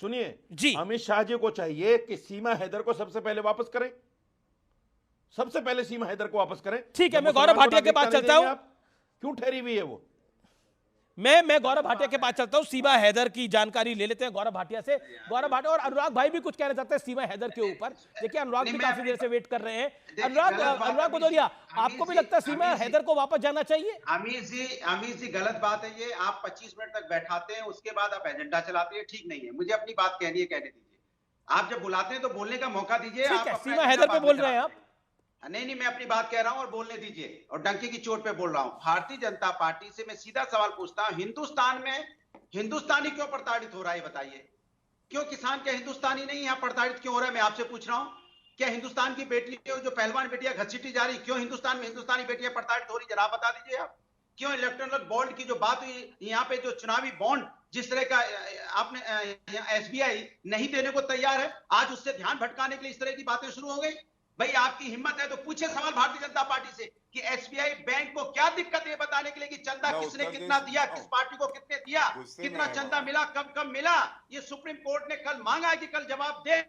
[SPEAKER 9] सुनिए जी, अमित शाह जी को चाहिए कि सीमा हैदर को सबसे पहले वापस करें, सबसे पहले सीमा हैदर को वापस करें।
[SPEAKER 1] ठीक है, मैं गौरव भाटिया के पास चलता हूं।
[SPEAKER 9] क्यों ठहरी हुई है वो?
[SPEAKER 1] मैं गौरव भाटिया के पास चलता हूं, सीमा हैदर की जानकारी ले लेते हैं गौरव भाटिया से। गौरव भाटिया और अनुराग भाई भी कुछ कहना चाहते हैं सीमा हैदर के ऊपर। देखिए अनुराग भी काफी देर से वेट कर रहे हैं। अनुराग भदौरिया, आपको भी लगता है सीमा हैदर को वापस जाना चाहिए?
[SPEAKER 10] अमीर जी गलत बात है ये। आप 25 मिनट तक बैठाते हैं, उसके बाद आप एजेंडा चलाते हैं, ठीक नहीं है। मुझे अपनी बात कहनी है, कहने दीजिए। आप जब बुलाते हैं तो बोलने का मौका दीजिए।
[SPEAKER 1] सीमा हैदर पे बोल रहे हैं आप?
[SPEAKER 10] नहीं, मैं अपनी बात कह रहा हूं और बोलने दीजिए, और डंकी की चोट पे बोल रहा हूं। भारतीय जनता पार्टी से मैं सीधा सवाल पूछता हूं, हिंदुस्तान में हिंदुस्तानी क्यों प्रताड़ित हो रहा है? बताइए, क्यों किसान क्या हिंदुस्तानी नहीं यहाँ प्रताड़ित क्यों हो रहा है? मैं आपसे पूछ रहा हूं, क्या हिंदुस्तान की बेटियां, जो पहलवान बेटियां घसीटी जा रही, क्यों हिंदुस्तान में हिंदुस्तानी बेटियां प्रताड़ित हो रही? जरा बता दीजिए आप। क्यों इलेक्ट्रॉनिक बॉन्ड की जो बात हुई यहाँ पे, जो चुनावी बॉन्ड जिस तरह का आपने एसबीआई नहीं देने को तैयार है, आज उससे ध्यान भटकाने के लिए इस तरह की बातें शुरू हो गई। भाई आपकी हिम्मत है तो पूछे सवाल भारतीय जनता पार्टी से कि एसबीआई बैंक को क्या दिक्कत है बताने के लिए कि चंदा किसने कितना दिया, किस पार्टी को कितने दिया, कितना चंदा मिला, कब मिला। ये सुप्रीम कोर्ट ने कल मांगा है कि कल जवाब दे।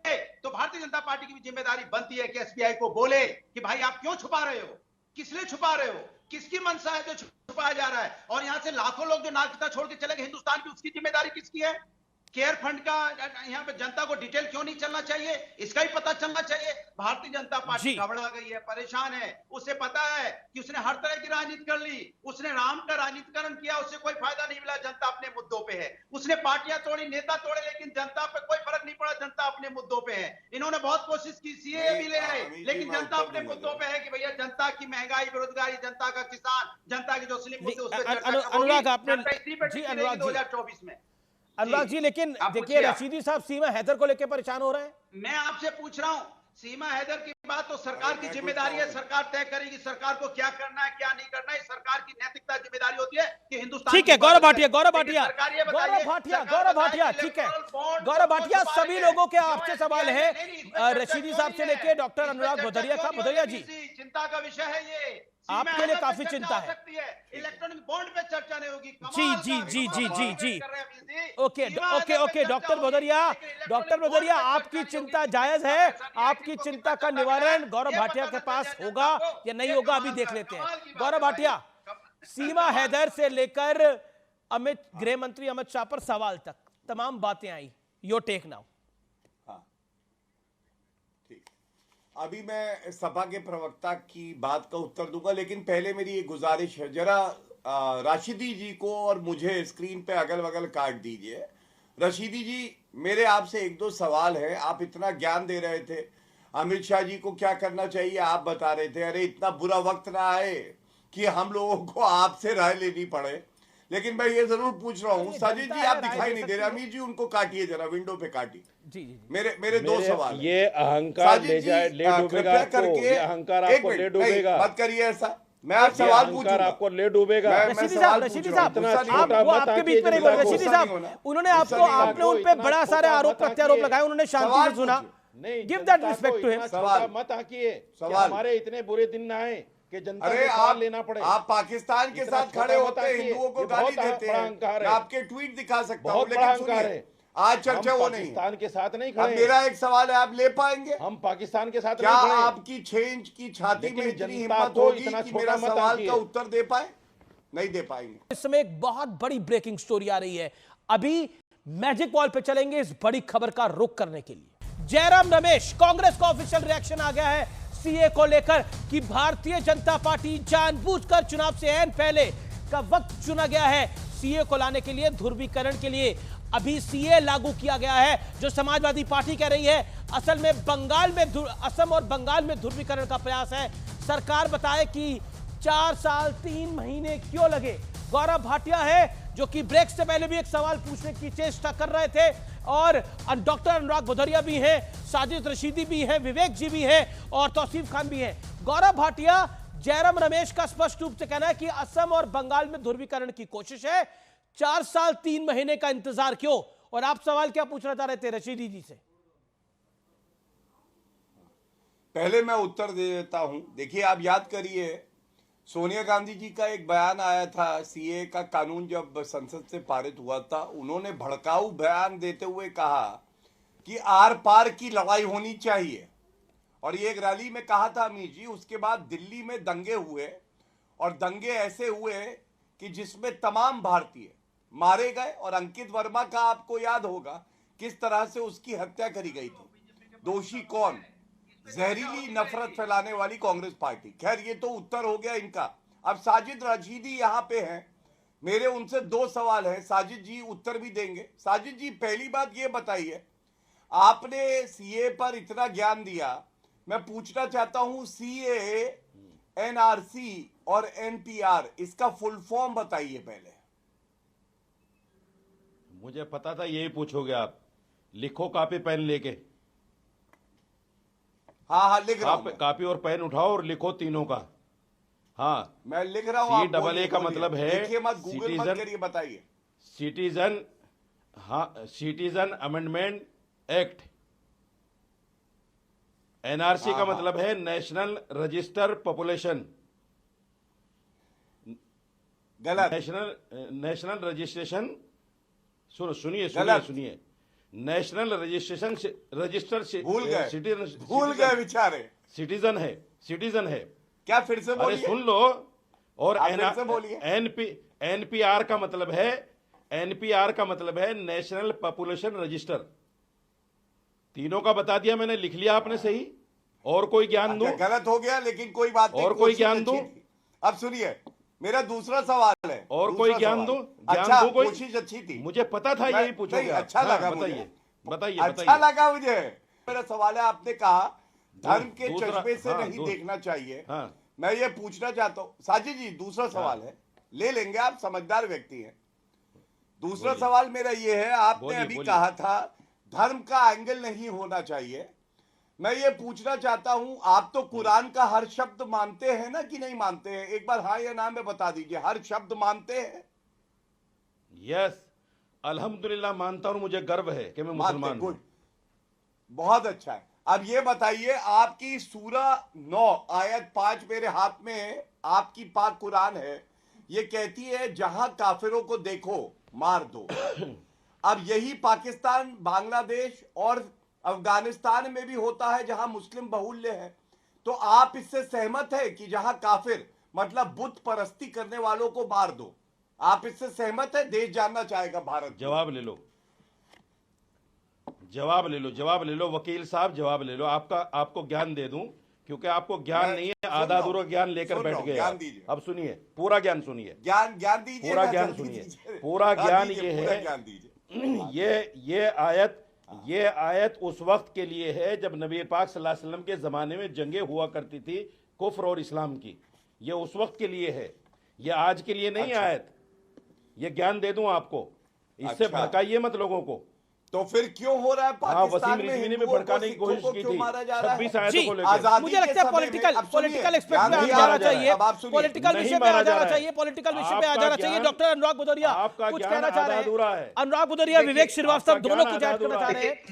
[SPEAKER 10] तो भारतीय जनता पार्टी की भी जिम्मेदारी बनती है कि एसबीआई को बोले कि भाई आप क्यों छुपा रहे हो, किस लिए छुपा रहे हो, किसकी मंशा है जो छुपाया जा रहा है। और यहाँ से लाखों लोग जो नागरिकता छोड़ के चले गए हिंदुस्तान की, उसकी जिम्मेदारी किसकी है? केयर फंड का यहाँ पे जनता को डिटेल क्यों नहीं चलना चाहिए, इसका ही पता चलना चाहिए। भारतीय जनता पार्टी घबरा गई है, परेशान है। उसे पता है कि उसने हर तरह की राजनीति कर ली, उसने राम का राजनीतिकरण किया, उससे कोई फायदा नहीं मिला। जनता अपने मुद्दों पे है, उसने पार्टियां तोड़ी, नेता तोड़े, लेकिन जनता पे कोई फर्क नहीं पड़ा। जनता अपने मुद्दों पे है। इन्होंने बहुत कोशिश की, सीए भी ले आए, लेकिन जनता अपने मुद्दों पे है कि भैया जनता की महंगाई, बेरोजगारी, जनता का किसान, जनता की जो स्लिम मुद्दे, उस पर
[SPEAKER 1] अनुराग आपने
[SPEAKER 10] 2024 में।
[SPEAKER 1] अनुराग जी, लेकिन देखिए रशीदी साहब सीमा हैदर को लेकर परेशान हो रहे हैं।
[SPEAKER 10] मैं आपसे पूछ रहा हूं, सीमा हैदर की बात तो सरकार की जिम्मेदारी है, सरकार तय करेगी सरकार को क्या करना है क्या नहीं करना है। सरकार की नैतिकता जिम्मेदारी होती है कि हिंदुस्तान।
[SPEAKER 1] ठीक है, गौरव भाटिया ठीक है, गौरव भाटिया, सभी लोगों के आपसे सवाल है, रशीदी साहब से लेके डॉक्टर अनुराग भदौरिया का। भदौरिया जी,
[SPEAKER 10] चिंता का विषय है ये,
[SPEAKER 1] आपके लिए काफी चिंता है।
[SPEAKER 10] इलेक्ट्रॉनिक बॉन्ड पे चर्चा नहीं होगी।
[SPEAKER 1] जी ओके डॉक्टर भदौरिया, आपकी चिंता जायज है। आपकी चिंता का निवारण गौरव भाटिया के पास होगा या नहीं होगा, अभी देख लेते हैं। गौरव भाटिया, सीमा हैदर से लेकर गृह मंत्री अमित शाह पर सवाल तक तमाम बातें आई, योर टेक नाउ।
[SPEAKER 6] अभी मैं सपा के प्रवक्ता की बात का उत्तर दूंगा, लेकिन पहले मेरी एक गुजारिश है, जरा राशिदी जी को और मुझे स्क्रीन पे अगल बगल काट दीजिए। रशीदी जी, मेरे आपसे एक दो सवाल है। आप इतना ज्ञान दे रहे थे, अमित शाह जी को क्या करना चाहिए आप बता रहे थे। अरे इतना बुरा वक्त ना आए कि हम लोगों को आपसे राय लेनी पड़े। लेकिन मैं ये जरूर पूछ रहा हूँ, साजिद जी आप दिखाई नहीं दे रहे, अमीर जी उनको काटिए जरा, विंडो पे काटिए।
[SPEAKER 1] जी
[SPEAKER 6] मेरे दो सवाल।
[SPEAKER 9] ये अहंकार ले डूबेगा आपको, ये अहंकार आपको ले डूबेगा।
[SPEAKER 6] मत करिए ऐसा, मैं आप सवाल पूछूंगा,
[SPEAKER 9] आपको ले डूबेगा।
[SPEAKER 1] रशीदी साहब, आपके बीच में नहीं बोल। रशीदी साहब, उन्होंने आपने उन पे बड़ा सारे आरोप प्रत्यारोप लगाए, उन्होंने शांति से सुना। Give that respect to him.
[SPEAKER 9] मत आकिए, हमारे इतने बुरे दिन ना आए कि जनता को सवाल लेना पड़े।
[SPEAKER 6] आप पाकिस्तान के साथ खड़े होते हैं, हिंदुओं को गाली देते हैं। मैं आपके ट्वीट दिखा सकता हूं, लेकिन सुनिए, आज चर्चा वो नहीं है।
[SPEAKER 9] पाकिस्तान के साथ नहीं खड़े।
[SPEAKER 6] मेरा एक सवाल है, आप ले पाएंगे?
[SPEAKER 9] हम पाकिस्तान के साथ
[SPEAKER 6] क्या
[SPEAKER 9] नहीं खड़े।
[SPEAKER 6] आपकी 6 इंच की छाती में इतनी हिम्मत होगी कि मेरा सवाल का उत्तर दे पाए? नहीं दे पाएंगे।
[SPEAKER 1] इस समय एक बहुत बड़ी ब्रेकिंग स्टोरी आ रही है, अभी मैजिक वॉल पे चलेंगे इस बड़ी खबर का रुख करने के लिए। जयराम रमेश, कांग्रेस का ऑफिशियल रिएक्शन आ गया है सीए को लेकर कि भारतीय जनता पार्टी जानबूझकर चुनाव से ऐन पहले का वक्त चुना गया है सीए को लाने के लिए, ध्रुवीकरण के लिए। अभी सीए लागू किया गया है, जो समाजवादी पार्टी कह रही है असल में असम और बंगाल में ध्रुवीकरण का प्रयास है। सरकार बताए कि 4 साल 3 महीने क्यों लगे। गौरव भाटिया है जो कि ब्रेक से पहले भी एक सवाल पूछने की चेष्टा कर रहे थे, और डॉक्टर अनुराग भदौरिया भी हैं, साजिद रशीदी भी हैं, विवेक जी भी हैं और तौसीफ खान भी हैं। गौरव भाटिया, जयराम रमेश का स्पष्ट रूप से कहना है कि असम और बंगाल में ध्रुवीकरण की कोशिश है, 4 साल 3 महीने का इंतजार क्यों? और आप सवाल क्या पूछना चाह रहे थे रशीदी जी से?
[SPEAKER 6] पहले मैं उत्तर दे देता हूं। देखिए, आप याद करिए, सोनिया गांधी जी का एक बयान आया था, सीए का कानून जब संसद से पारित हुआ था, उन्होंने भड़काऊ बयान देते हुए कहा कि आर पार की लड़ाई होनी चाहिए। और ये एक रैली में कहा था अमीर जी। उसके बाद दिल्ली में दंगे हुए, और दंगे ऐसे हुए कि जिसमें तमाम भारतीय मारे गए, और अंकित वर्मा का आपको याद होगा किस तरह से उसकी हत्या करी गई थी। दोषी कौन? जहरीली नफरत फैलाने वाली कांग्रेस पार्टी। खैर, ये तो उत्तर हो गया इनका। अब साजिद रशीदी यहाँ पे हैं, मेरे उनसे 2 सवाल हैं, साजिद जी उत्तर भी देंगे। साजिद जी, पहली बात ये बताइए, आपने सीए पर इतना ज्ञान दिया, मैं पूछना चाहता हूं, सीए, एनआरसी और एनपीआर, इसका फुल फॉर्म बताइए पहले।
[SPEAKER 9] मुझे पता था यही पूछोगे आप। लिखो कॉपी पेन लेके।
[SPEAKER 6] हाँ लिख रहा हूं।
[SPEAKER 9] कॉपी और पेन उठाओ और लिखो तीनों का। हाँ,
[SPEAKER 6] मैं लिख रहा हूं।
[SPEAKER 9] CAA का मतलब है
[SPEAKER 6] देखिए, मत गूगल मत करिए, बताइए।
[SPEAKER 9] सिटीजन, हाँ, सिटीजन अमेंडमेंट एक्ट। एनआरसी का मतलब है नेशनल रजिस्टर पॉपुलेशन।
[SPEAKER 6] गलत।
[SPEAKER 9] नेशनल रजिस्ट्रेशन, सुनिए नेशनल रजिस्ट्रेशन रजिस्टर।
[SPEAKER 6] भूल गए बेचारे।
[SPEAKER 9] सिटीजन है।
[SPEAKER 6] क्या फिर से बोलिए?
[SPEAKER 9] सुन लो। और
[SPEAKER 6] बोलिए।
[SPEAKER 9] एनपीआर का मतलब है एनपीआर का मतलब है नेशनल पॉपुलेशन रजिस्टर। तीनों का बता दिया मैंने, लिख लिया आपने सही। और कोई ज्ञान दूं?
[SPEAKER 6] गलत हो गया, लेकिन कोई बात नहीं।
[SPEAKER 9] और कोई ज्ञान दूं?
[SPEAKER 6] अब सुनिए, मेरा दूसरा सवाल है।
[SPEAKER 9] और कोई ज्ञान दूं?
[SPEAKER 6] अच्छा,
[SPEAKER 9] दूं कोई?
[SPEAKER 6] कोशिश अच्छी थी,
[SPEAKER 9] मुझे पता था यही पूछोगे।
[SPEAKER 6] अच्छा लगा,
[SPEAKER 9] बताइए बताइए।
[SPEAKER 6] अच्छा लगा मुझे। मेरा सवाल है, आपने कहा धर्म के
[SPEAKER 9] दूसरा-
[SPEAKER 6] चश्मे से
[SPEAKER 9] हाँ,
[SPEAKER 6] नहीं देखना चाहिए।
[SPEAKER 9] हाँ।
[SPEAKER 6] मैं ये पूछना चाहता हूँ साजिद जी, दूसरा सवाल है, ले लेंगे, आप समझदार व्यक्ति हैं। दूसरा सवाल मेरा ये है, आपने अभी कहा था धर्म का एंगल नहीं होना चाहिए। मैं ये पूछना चाहता हूं, आप तो कुरान का हर शब्द मानते हैं ना कि नहीं मानते हैं? एक बार हाँ या ना में बता दीजिए, हर शब्द मानते हैं?
[SPEAKER 9] यस, अल्हम्दुलिल्लाह मानता हूं, मुझे गर्व है कि मैं मुसलमान हूं।
[SPEAKER 6] बहुत अच्छा है। अब ये बताइए, आपकी सूरा 9 आयत 5 मेरे हाथ में है, आपकी पाक कुरान है, ये कहती है जहां काफिरों को देखो मार दो। अब यही पाकिस्तान, बांग्लादेश और अफगानिस्तान में भी होता है जहां मुस्लिम बहुल्य है। तो आप इससे सहमत है कि जहां काफिर मतलब बुत परस्ती करने वालों को मार दो? आप इससे सहमत है? देश जानना चाहेगा भारत।
[SPEAKER 9] जवाब ले लो, जवाब ले लो, जवाब ले लो वकील साहब, जवाब ले लो। आपको ज्ञान दे दूं, क्योंकि आपको ज्ञान नहीं है, आधा अधूरा ज्ञान लेकर बैठ गए। अब सुनिए, पूरा ज्ञान सुनिए,
[SPEAKER 6] ज्ञान दीजिए,
[SPEAKER 9] पूरा ज्ञान सुनिए। पूरा ज्ञान ये है, ये आयत उस वक्त के लिए है जब नबी पाक सल्लल्लाहु अलैहि वसल्लम के जमाने में जंगें हुआ करती थी कुफ्र और इस्लाम की। ये उस वक्त के लिए है, ये आज के लिए नहीं। आयत ये ज्ञान दे दूं आपको, इससे भड़काइए मत लोगों को।
[SPEAKER 6] तो फिर क्यों हो रहा है पाकिस्तान में
[SPEAKER 9] रिजवी ने भी भड़काने की कोशिश की थी 26 आयतों को लेकर।
[SPEAKER 1] मुझे लगता है पॉलिटिकल एस्पेक्ट में आ जाना चाहिए, पॉलिटिकल विषय पे आ जाना चाहिए, पॉलिटिकल विषय पे आ जाना चाहिए। डॉक्टर अनुराग भदौरिया कुछ कहना चाह रहे हैं। अनुराग भदौरिया, विवेक श्रीवास्तव दोनों कुछ ऐड करना चाह रहे हैं।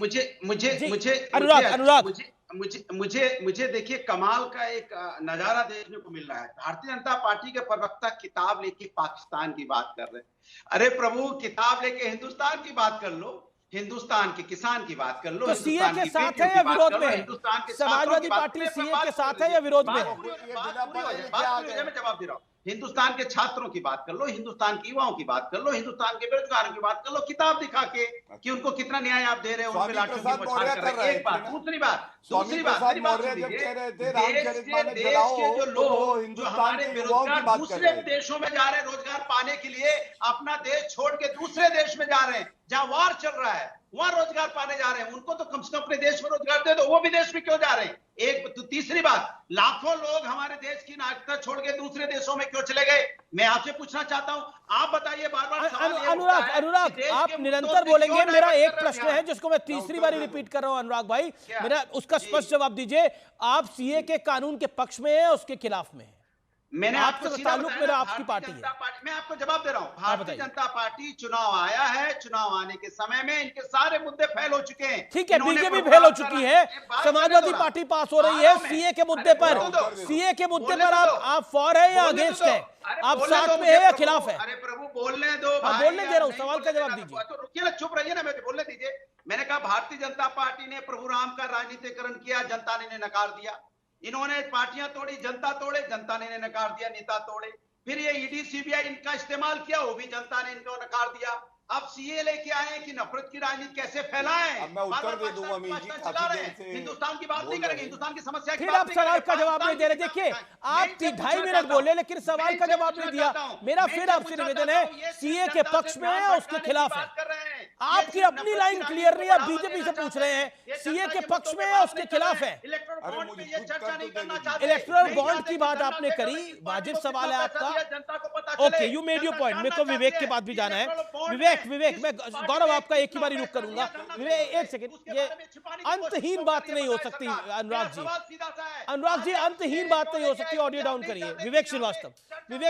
[SPEAKER 10] मुझे देखिए कमाल का एक नजारा देखने को मिल रहा है। भारतीय जनता पार्टी के प्रवक्ता किताब लेके पाकिस्तान की बात कर रहे हैं। अरे प्रभु, किताब लेके हिंदुस्तान की बात कर लो, हिंदुस्तान के किसान की बात कर लो।
[SPEAKER 1] तो सीए के साथ है या विरोध में?
[SPEAKER 10] हिंदुस्तान के
[SPEAKER 1] समाजवादी पार्टी सीए के साथ है या विरोध में?
[SPEAKER 10] मैं जवाब दे रहा हूँ। हिंदुस्तान के छात्रों की बात कर लो, हिंदुस्तान के युवाओं की बात कर लो, हिंदुस्तान के बेरोजगारों की बात कर लो, किताब दिखा के कि उनको कितना न्याय आप दे रहे हो, उन पे लाठियों की बौछार कर रहे हैं। एक बात, दूसरी बात मेरी बात सुनिए। देश के जो लोग जो हमारे बेरोजगार दूसरे देशों में जा रहे हैं रोजगार पाने के लिए, अपना देश छोड़ के दूसरे देश में जा रहे हैं जहां वार चल रहा है, वहां रोजगार पाने जा रहे हैं। उनको तो कम से कम अपने देश में रोजगार दे दो, वो विदेश में क्यों जा रहे हैं? एक तो तीसरी बात, लाखों लोग हमारे देश की नागरिकता छोड़ के दूसरे देशों में क्यों चले गए? मैं आपसे पूछना चाहता हूं, आप बताइए। बार बार
[SPEAKER 1] अनुराग आप निरंतर बोलेंगे। मेरा एक प्रश्न है जिसको मैं तीसरी बार रिपीट कर रहा हूं। अनुराग भाई, मेरा उसका स्पष्ट जवाब दीजिए। आप सीए के कानून के पक्ष में है, उसके खिलाफ में है?
[SPEAKER 10] मैंने आपको
[SPEAKER 1] ताल्लुक मेरा आपकी पार्टी है।
[SPEAKER 10] मैं आपको जवाब दे रहा हूं। भारतीय जनता पार्टी चुनाव आया है, चुनाव आने के समय में इनके सारे मुद्दे फेल हो चुके हैं।
[SPEAKER 1] ठीक है, बीजेपी फेल हो चुकी है, समाजवादी पार्टी पास हो रही है। सीए के मुद्दे पर, सीए के मुद्दे पर आप फॉर है या अगेंस्ट है? आप साथ में है या खिलाफ है?
[SPEAKER 10] अरे प्रभु बोलने दो,
[SPEAKER 1] बोलने दे रहा हूं, सवाल का जवाब दीजिए।
[SPEAKER 10] तो रुकिए ना, चुप रहिए ना, मुझे बोलने दीजिए। मैंने कहा भारतीय जनता पार्टी ने प्रभु राम का राजनीतिकरण किया, जनता ने नकार दिया। इन्होंने पार्टियां तोड़ी, जनता तोड़े, जनता ने नकार दिया, नेता तोड़े। फिर ये ईडी सीबीआई इनका इस्तेमाल किया, वो भी जनता ने इनको नकार दिया। अब सीए लेके आए कि नफरत की राजनीति कैसे फैलाएं?
[SPEAKER 6] अब मैं उत्तर दे दूंगा अमीर जी,
[SPEAKER 10] हिंदुस्तान की बात नहीं करेंगे, हिंदुस्तान की समस्या की
[SPEAKER 1] फिर आप सवाल का जवाब नहीं दे रहे। देखिए, आप 2.5 मिनट बोले लेकिन सवाल का जवाब नहीं दिया। मेरा फिर आपसे निवेदन है, सीए के पक्ष में है, उसके खिलाफ है? आपकी अपनी लाइन क्लियर नहीं है, आप बीजेपी से पूछ रहे हैं। सीए के पक्ष में है, उसके खिलाफ है? इलेक्टोरल बॉन्ड की बात आपने करी, वाजिब सवाल है आपका। Okay, you made your point. मेरे को विवेक के बाद भी जाना है। विवेक मैं गौरव आपका एक ही बारी रुक करूंगा। विवेक एक सेकंड, ये अंतहीन बात नहीं हो सकती। अनुराग जी अंतहीन बात नहीं हो सकती। ऑडियो डाउन करिए। विवेक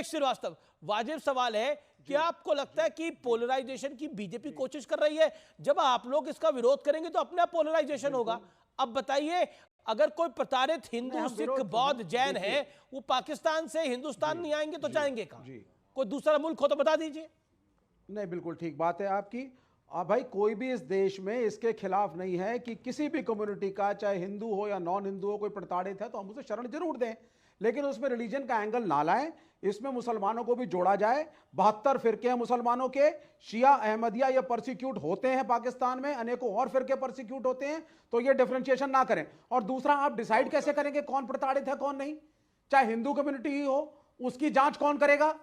[SPEAKER 1] श्रीवास्तव, वाजिब सवाल है, क्या आपको लगता है कि पोलराइजेशन की बीजेपी कोशिश कर रही है? जब आप लोग इसका विरोध करेंगे तो अपना पोलराइजेशन होगा। अब बताइए, अगर कोई प्रताड़ित हिंदू, सिख, बौद्ध, जैन है, वो पाकिस्तान से हिंदुस्तान नहीं आएंगे तो जाएंगे कहां? कोई दूसरा मुल्क हो तो बता दीजिए।
[SPEAKER 5] नहीं, बिल्कुल ठीक बात है आपकी। भाई, कोई भी इस देश में इसके खिलाफ नहीं है कि किसी भी कम्युनिटी का, चाहे हिंदू हो या नॉन हिंदू हो, कोई प्रताड़ित है तो हम उसे शरण जरूर दें। लेकिन उसमें रिलीजन का एंगल ना लाएं, इसमें मुसलमानों को भी जोड़ा जाए। 72 फिरके हैं मुसलमानों के, शिया अहमदिया ये परसिक्यूट होते हैं पाकिस्तान में, अनेकों और फिरके परसिक्यूट होते हैं, तो ये डिफरेंशिएशन ना करें। और दूसरा, आप डिसाइड कैसे करेंगे कौन प्रताड़ित है कौन नहीं? चाहे हिंदू कम्युनिटी ही हो, उसकी जांच कौन करेगा?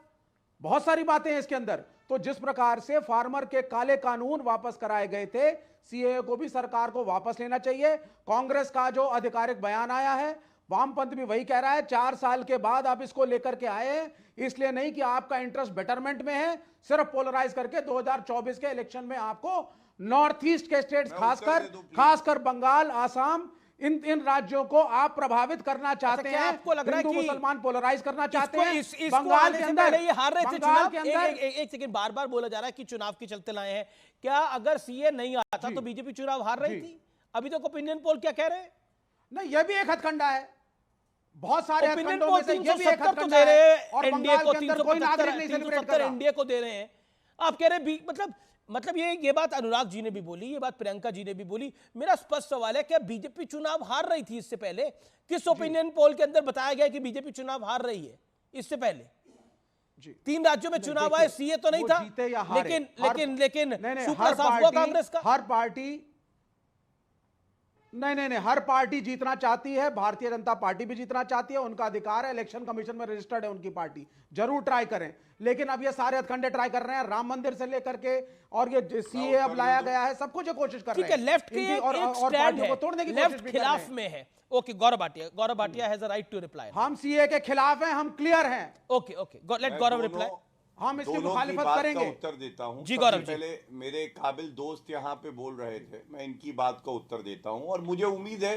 [SPEAKER 5] बहुत सारी बातें हैं इसके अंदर। तो जिस प्रकार से फार्मर के काले कानून वापस कराए गए थे, सीएए को भी सरकार को वापस लेना चाहिए। कांग्रेस का जो आधिकारिक बयान आया है, वामपंथ भी वही कह रहा है, 4 साल के बाद आप इसको लेकर के आए हैं, इसलिए नहीं कि आपका इंटरेस्ट बेटरमेंट में है, सिर्फ पोलराइज करके 2024 के इलेक्शन में आपको नॉर्थ ईस्ट के स्टेट्स खासकर बंगाल, आसाम, इन राज्यों को आप प्रभावित करना चाहते हैं।
[SPEAKER 1] आपको लग रहा है कि
[SPEAKER 5] मुसलमान पोलराइज करना चाहते हैं?
[SPEAKER 1] बंगाल के अंदर ये हार रहे थे चुनाव। एक सेकंड, बार बार बोला जा रहा है कि चुनाव के चलते लाए हैं। क्या अगर सीए नहीं आता तो बीजेपी चुनाव हार रही थी? अभी तक ओपिनियन पोल क्या कह रहे हैं?
[SPEAKER 5] नहीं, यह भी एक हथकंडा है। बहुत सारे
[SPEAKER 1] ओपिनियन पोल 370 दे रहे हैं एनडीए को, 370 एनडीए को दे रहे हैं। आप कह रहे हैं मतलब ये बात अनुराग जी ने भी बोली, ये बात प्रियंका जी ने भी बोली। मेरा स्पष्ट सवाल है, क्या बीजेपी चुनाव हार रही थी इससे पहले? किस ओपिनियन पोल के अंदर बताया गया कि बीजेपी चुनाव हार रही है इससे पहले? 3 राज्यों में चुनाव आए, सीए तो नहीं था, लेकिन सुपर साफ हुआ कांग्रेस का।
[SPEAKER 5] हर पार्टी नहीं, हर पार्टी जीतना चाहती है। भारतीय जनता पार्टी भी जीतना चाहती है, उनका अधिकार है, इलेक्शन कमीशन में रजिस्टर्ड है उनकी पार्टी, जरूर ट्राई करें। लेकिन अब ये सारे हथकंडे ट्राई कर रहे हैं, राम मंदिर से लेकर के, और ये सीए अब लाया गया है, सब कुछ कोशिश कर रहे हैं।
[SPEAKER 1] ठीक है, लेफ्ट के
[SPEAKER 5] और पार्टियों को तोड़ने की कोशिश भी
[SPEAKER 1] खिलाफ में है। Okay, Gaurav Bhatia has a right to reply.
[SPEAKER 5] हम सीए के खिलाफ हैं, हम क्लियर हैं।
[SPEAKER 1] Okay, let Gaurav reply.
[SPEAKER 5] हम इसकी मुखालिफत करेंगे।
[SPEAKER 6] उत्तर देता हूं
[SPEAKER 1] जी गौरव जी।
[SPEAKER 6] पहले मेरे काबिल दोस्त यहां पे बोल रहे थे, मैं इनकी बात का उत्तर देता हूं। और मुझे उम्मीद है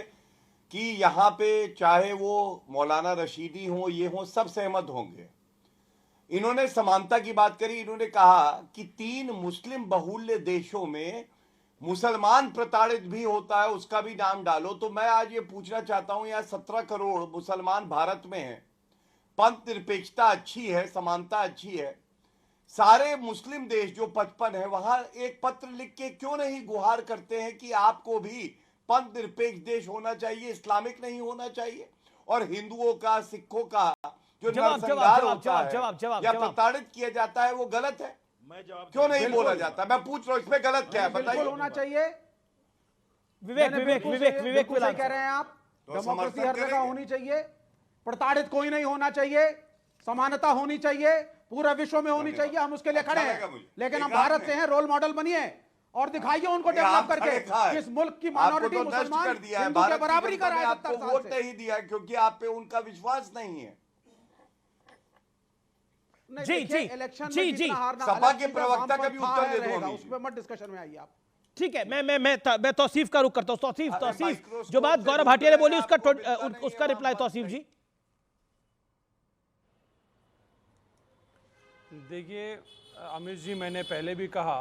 [SPEAKER 6] कि यहां पे चाहे वो मौलाना रशीदी हो, ये हो, सब सहमत होंगे। इन्होंने समानता की बात करी। इन्होंने कहा कि 3 मुस्लिम बहुल्य देशों में मुसलमान प्रताड़ित भी होता है, उसका भी नाम डालो। तो मैं आज ये पूछना चाहता हूं, यहाँ 17 करोड़ मुसलमान भारत में हैं, पंथ निरपेक्षता अच्छी है, समानता अच्छी है। सारे मुस्लिम देश जो 55 है, वहां एक पत्र लिख के क्यों नहीं गुहार करते हैं कि आपको भी पंथ निरपेक्ष देश होना चाहिए, इस्लामिक नहीं होना चाहिए? और हिंदुओं का, सिखों का जो नरसंहार होता है या प्रताड़ित किया जाता है, वो गलत है? क्यों नहीं बोला जाता? मैं पूछ रहा हूं, इसमें गलत क्या है बताइए।
[SPEAKER 5] होना चाहिए।
[SPEAKER 1] विवेक
[SPEAKER 5] कह रहे हैं आप, डेमोक्रेसी हर जगह होनी चाहिए, प्रताड़ित कोई नहीं होना चाहिए, समानता होनी चाहिए, पूरा विश्व में होनी चाहिए, हम उसके लिए खड़े हैं। लेकिन हम भारत से हैं, रोल मॉडल बनिए और दिखाइए उनको डेवलप करके इस मुल्क की माइनॉरिटी मुसलमान हिंदू के बराबरी कर रहा है।
[SPEAKER 6] आपको वोट नहीं दिया क्योंकि आप पे उनका विश्वास नहीं है।
[SPEAKER 1] जी
[SPEAKER 6] सपा के प्रवक्ता का भी उत्तर दे दो,
[SPEAKER 5] उस पर मत डिस्कशन में आइए आप।
[SPEAKER 1] ठीक है, मैं तौसीफ का रुख करता हूं। तौसीफ, जो बात गौरव भाटिया ने बोली उसका रिप्लाई तौसीफ जी।
[SPEAKER 8] देखिए अमित जी, मैंने पहले भी कहा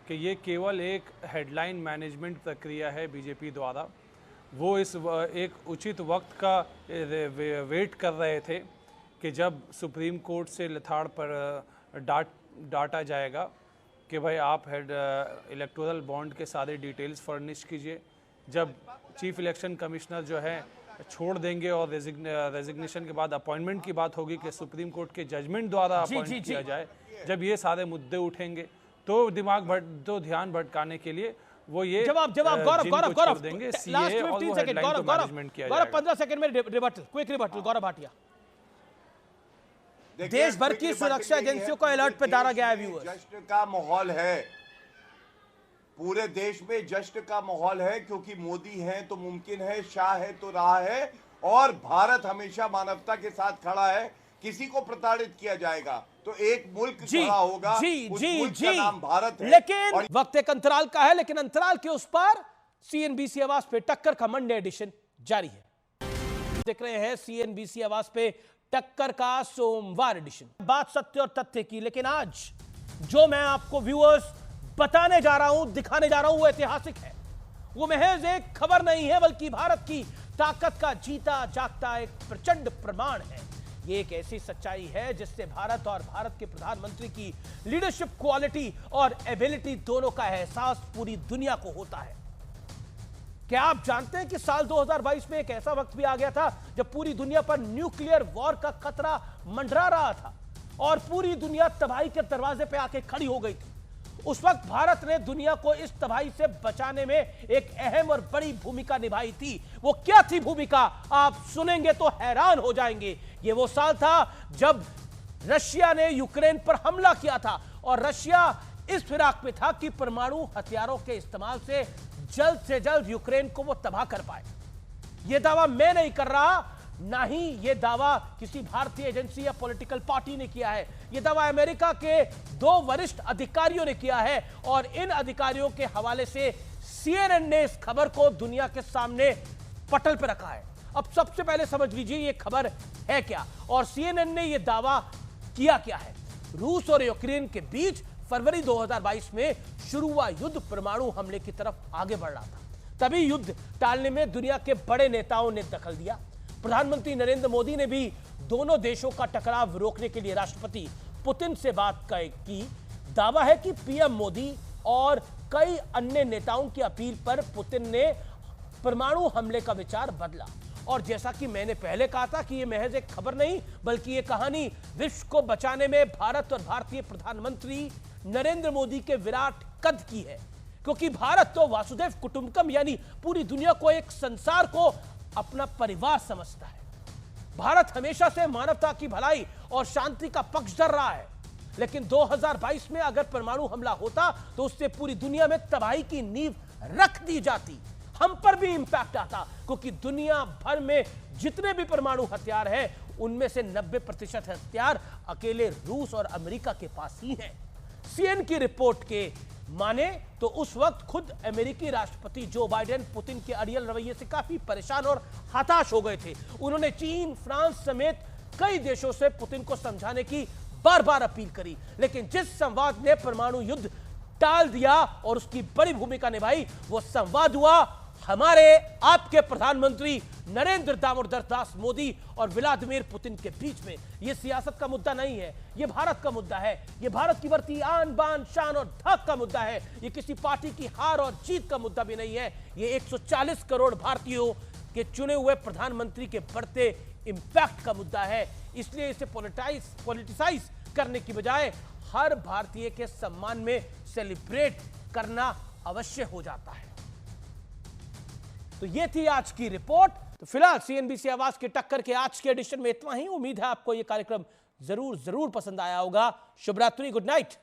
[SPEAKER 8] कि ये केवल एक हेडलाइन मैनेजमेंट प्रक्रिया है बीजेपी द्वारा। वो इस एक उचित वक्त का वेट कर रहे थे कि जब सुप्रीम कोर्ट से लिथाड़ पर डाटा जाएगा कि भाई आप इलेक्टोरल बॉन्ड के सारे डिटेल्स फर्निश कीजिए। जब चीफ इलेक्शन कमिश्नर जो है छोड़ देंगे और रेजिग्नेशन के बाद अपॉइंटमेंट की बात होगी कि सुप्रीम कोर्ट के जजमेंट द्वारा अपॉइंट किया जाए, जब ये सारे मुद्दे उठेंगे तो ध्यान भटकाने के लिए वो ये
[SPEAKER 1] जवाब गौरव देंगे। लास्ट 15 सेकंड गौरव 15 सेकंड में क्विक रिबटल गौरव भाटिया। देश भर की सुरक्षा एजेंसियों को अलर्ट पे डाला गया है। व्यूअर्स,
[SPEAKER 6] जश्न का माहौल है, पूरे देश में जश्न का माहौल है, क्योंकि मोदी है तो मुमकिन है, शाह है तो रहा है, और भारत हमेशा मानवता के साथ खड़ा है। किसी को प्रताड़ित किया जाएगा तो एक मुल्क खड़ा होगा, उस मुल्क का नाम भारत है।
[SPEAKER 1] लेकिन वक्त एक अंतराल का है, लेकिन अंतराल के उस पार सीएनबीसी आवाज पे टक्कर का मंडे एडिशन जारी है। देख रहे हैं सीएनबीसी आवाज पे टक्कर का सोमवार एडिशन। बात सत्य और तथ्य की, लेकिन आज जो मैं आपको व्यूअर्स बताने जा रहा हूं, दिखाने जा रहा हूं, वो ऐतिहासिक है। वो महज एक खबर नहीं है, बल्कि भारत की ताकत का जीता जागता एक प्रचंड प्रमाण है। ये एक ऐसी सच्चाई है जिससे भारत और भारत के प्रधानमंत्री की लीडरशिप क्वालिटी और एबिलिटी दोनों का एहसास पूरी दुनिया को होता है। क्या आप जानते हैं कि साल 2022 में एक ऐसा वक्त भी आ गया था जब पूरी दुनिया पर न्यूक्लियर वॉर का खतरा मंडरा रहा था और पूरी दुनिया तबाही के दरवाजे पे आके खड़ी हो गई थी। उस वक्त भारत ने दुनिया को इस तबाही से बचाने में एक अहम और बड़ी भूमिका निभाई थी। वो क्या थी भूमिका, आप सुनेंगे तो हैरान हो जाएंगे। ये वो साल था जब रशिया ने यूक्रेन पर हमला किया था और रशिया इस फिराक में था कि परमाणु हथियारों के इस्तेमाल से जल्द यूक्रेन को वो तबाह कर पाए। यह दावा मैं नहीं कर रहा, ना ही यह दावा किसी भारतीय एजेंसी या पॉलिटिकल पार्टी ने किया है। यह दावा अमेरिका के 2 वरिष्ठ अधिकारियों ने किया है और इन अधिकारियों के हवाले से CNN ने इस खबर को दुनिया के सामने पटल पर रखा है। अब सबसे पहले समझ लीजिए यह खबर है क्या और CNN ने यह दावा किया क्या है। रूस और यूक्रेन के बीच फरवरी 2022 में शुरू हुआ युद्ध परमाणु हमले की तरफ आगे बढ़ रहा था। तभी युद्ध टालने में दुनिया के बड़े नेताओं ने दखल दिया। प्रधानमंत्री नरेंद्र मोदी ने भी दोनों देशों का टकराव रोकने के लिए राष्ट्रपति पुतिन से बात की। दावा है कि पीएम मोदी और कई अन्य नेताओं की अपील पर पुतिन ने परमाणु हमले का विचार बदला। और जैसा कि मैंने पहले कहा था कि यह महज एक खबर नहीं बल्कि यह कहानी विश्व को बचाने में भारत और भारतीय प्रधानमंत्री नरेंद्र मोदी के विराट कद की है, क्योंकि भारत तो वासुदेव कुटुंबकम यानी पूरी दुनिया को, एक संसार को अपना परिवार समझता है। भारत हमेशा से मानवता की भलाई और शांति का पक्षधर रहा है, लेकिन 2022 में अगर परमाणु हमला होता तो उससे पूरी दुनिया में तबाही की नींव रख दी जाती, हम पर भी इंपैक्ट आता, क्योंकि दुनिया भर में जितने भी परमाणु हथियार हैं उनमें से 90% हथियार अकेले रूस और अमेरिका के पास ही हैं। CNN की रिपोर्ट के माने तो उस वक्त खुद अमेरिकी राष्ट्रपति जो बाइडेन पुतिन के अड़ियल रवैये से काफी परेशान और हताश हो गए थे। उन्होंने चीन, फ्रांस समेत कई देशों से पुतिन को समझाने की बार बार अपील करी, लेकिन जिस संवाद ने परमाणु युद्ध टाल दिया और उसकी बड़ी भूमिका निभाई, वो संवाद हुआ हमारे आपके प्रधानमंत्री नरेंद्र दामोदर दास मोदी और व्लादिमीर पुतिन के बीच में। यह सियासत का मुद्दा नहीं है, यह भारत का मुद्दा है, यह भारत की बढ़ती आन बान शान और धक का मुद्दा है। यह किसी पार्टी की हार और जीत का मुद्दा भी नहीं है, यह 140 करोड़ भारतीयों के चुने हुए प्रधानमंत्री के बढ़ते इंपैक्ट का मुद्दा है। इसलिए इसे पॉलिटिसाइज करने की बजाय हर भारतीय के सम्मान में सेलिब्रेट करना अवश्य हो जाता है। तो ये थी आज की रिपोर्ट। तो फिलहाल CNBC आवाज के टक्कर के आज के एडिशन में इतना ही। उम्मीद है आपको ये कार्यक्रम जरूर पसंद आया होगा। शुभ रात्रि, गुड नाइट।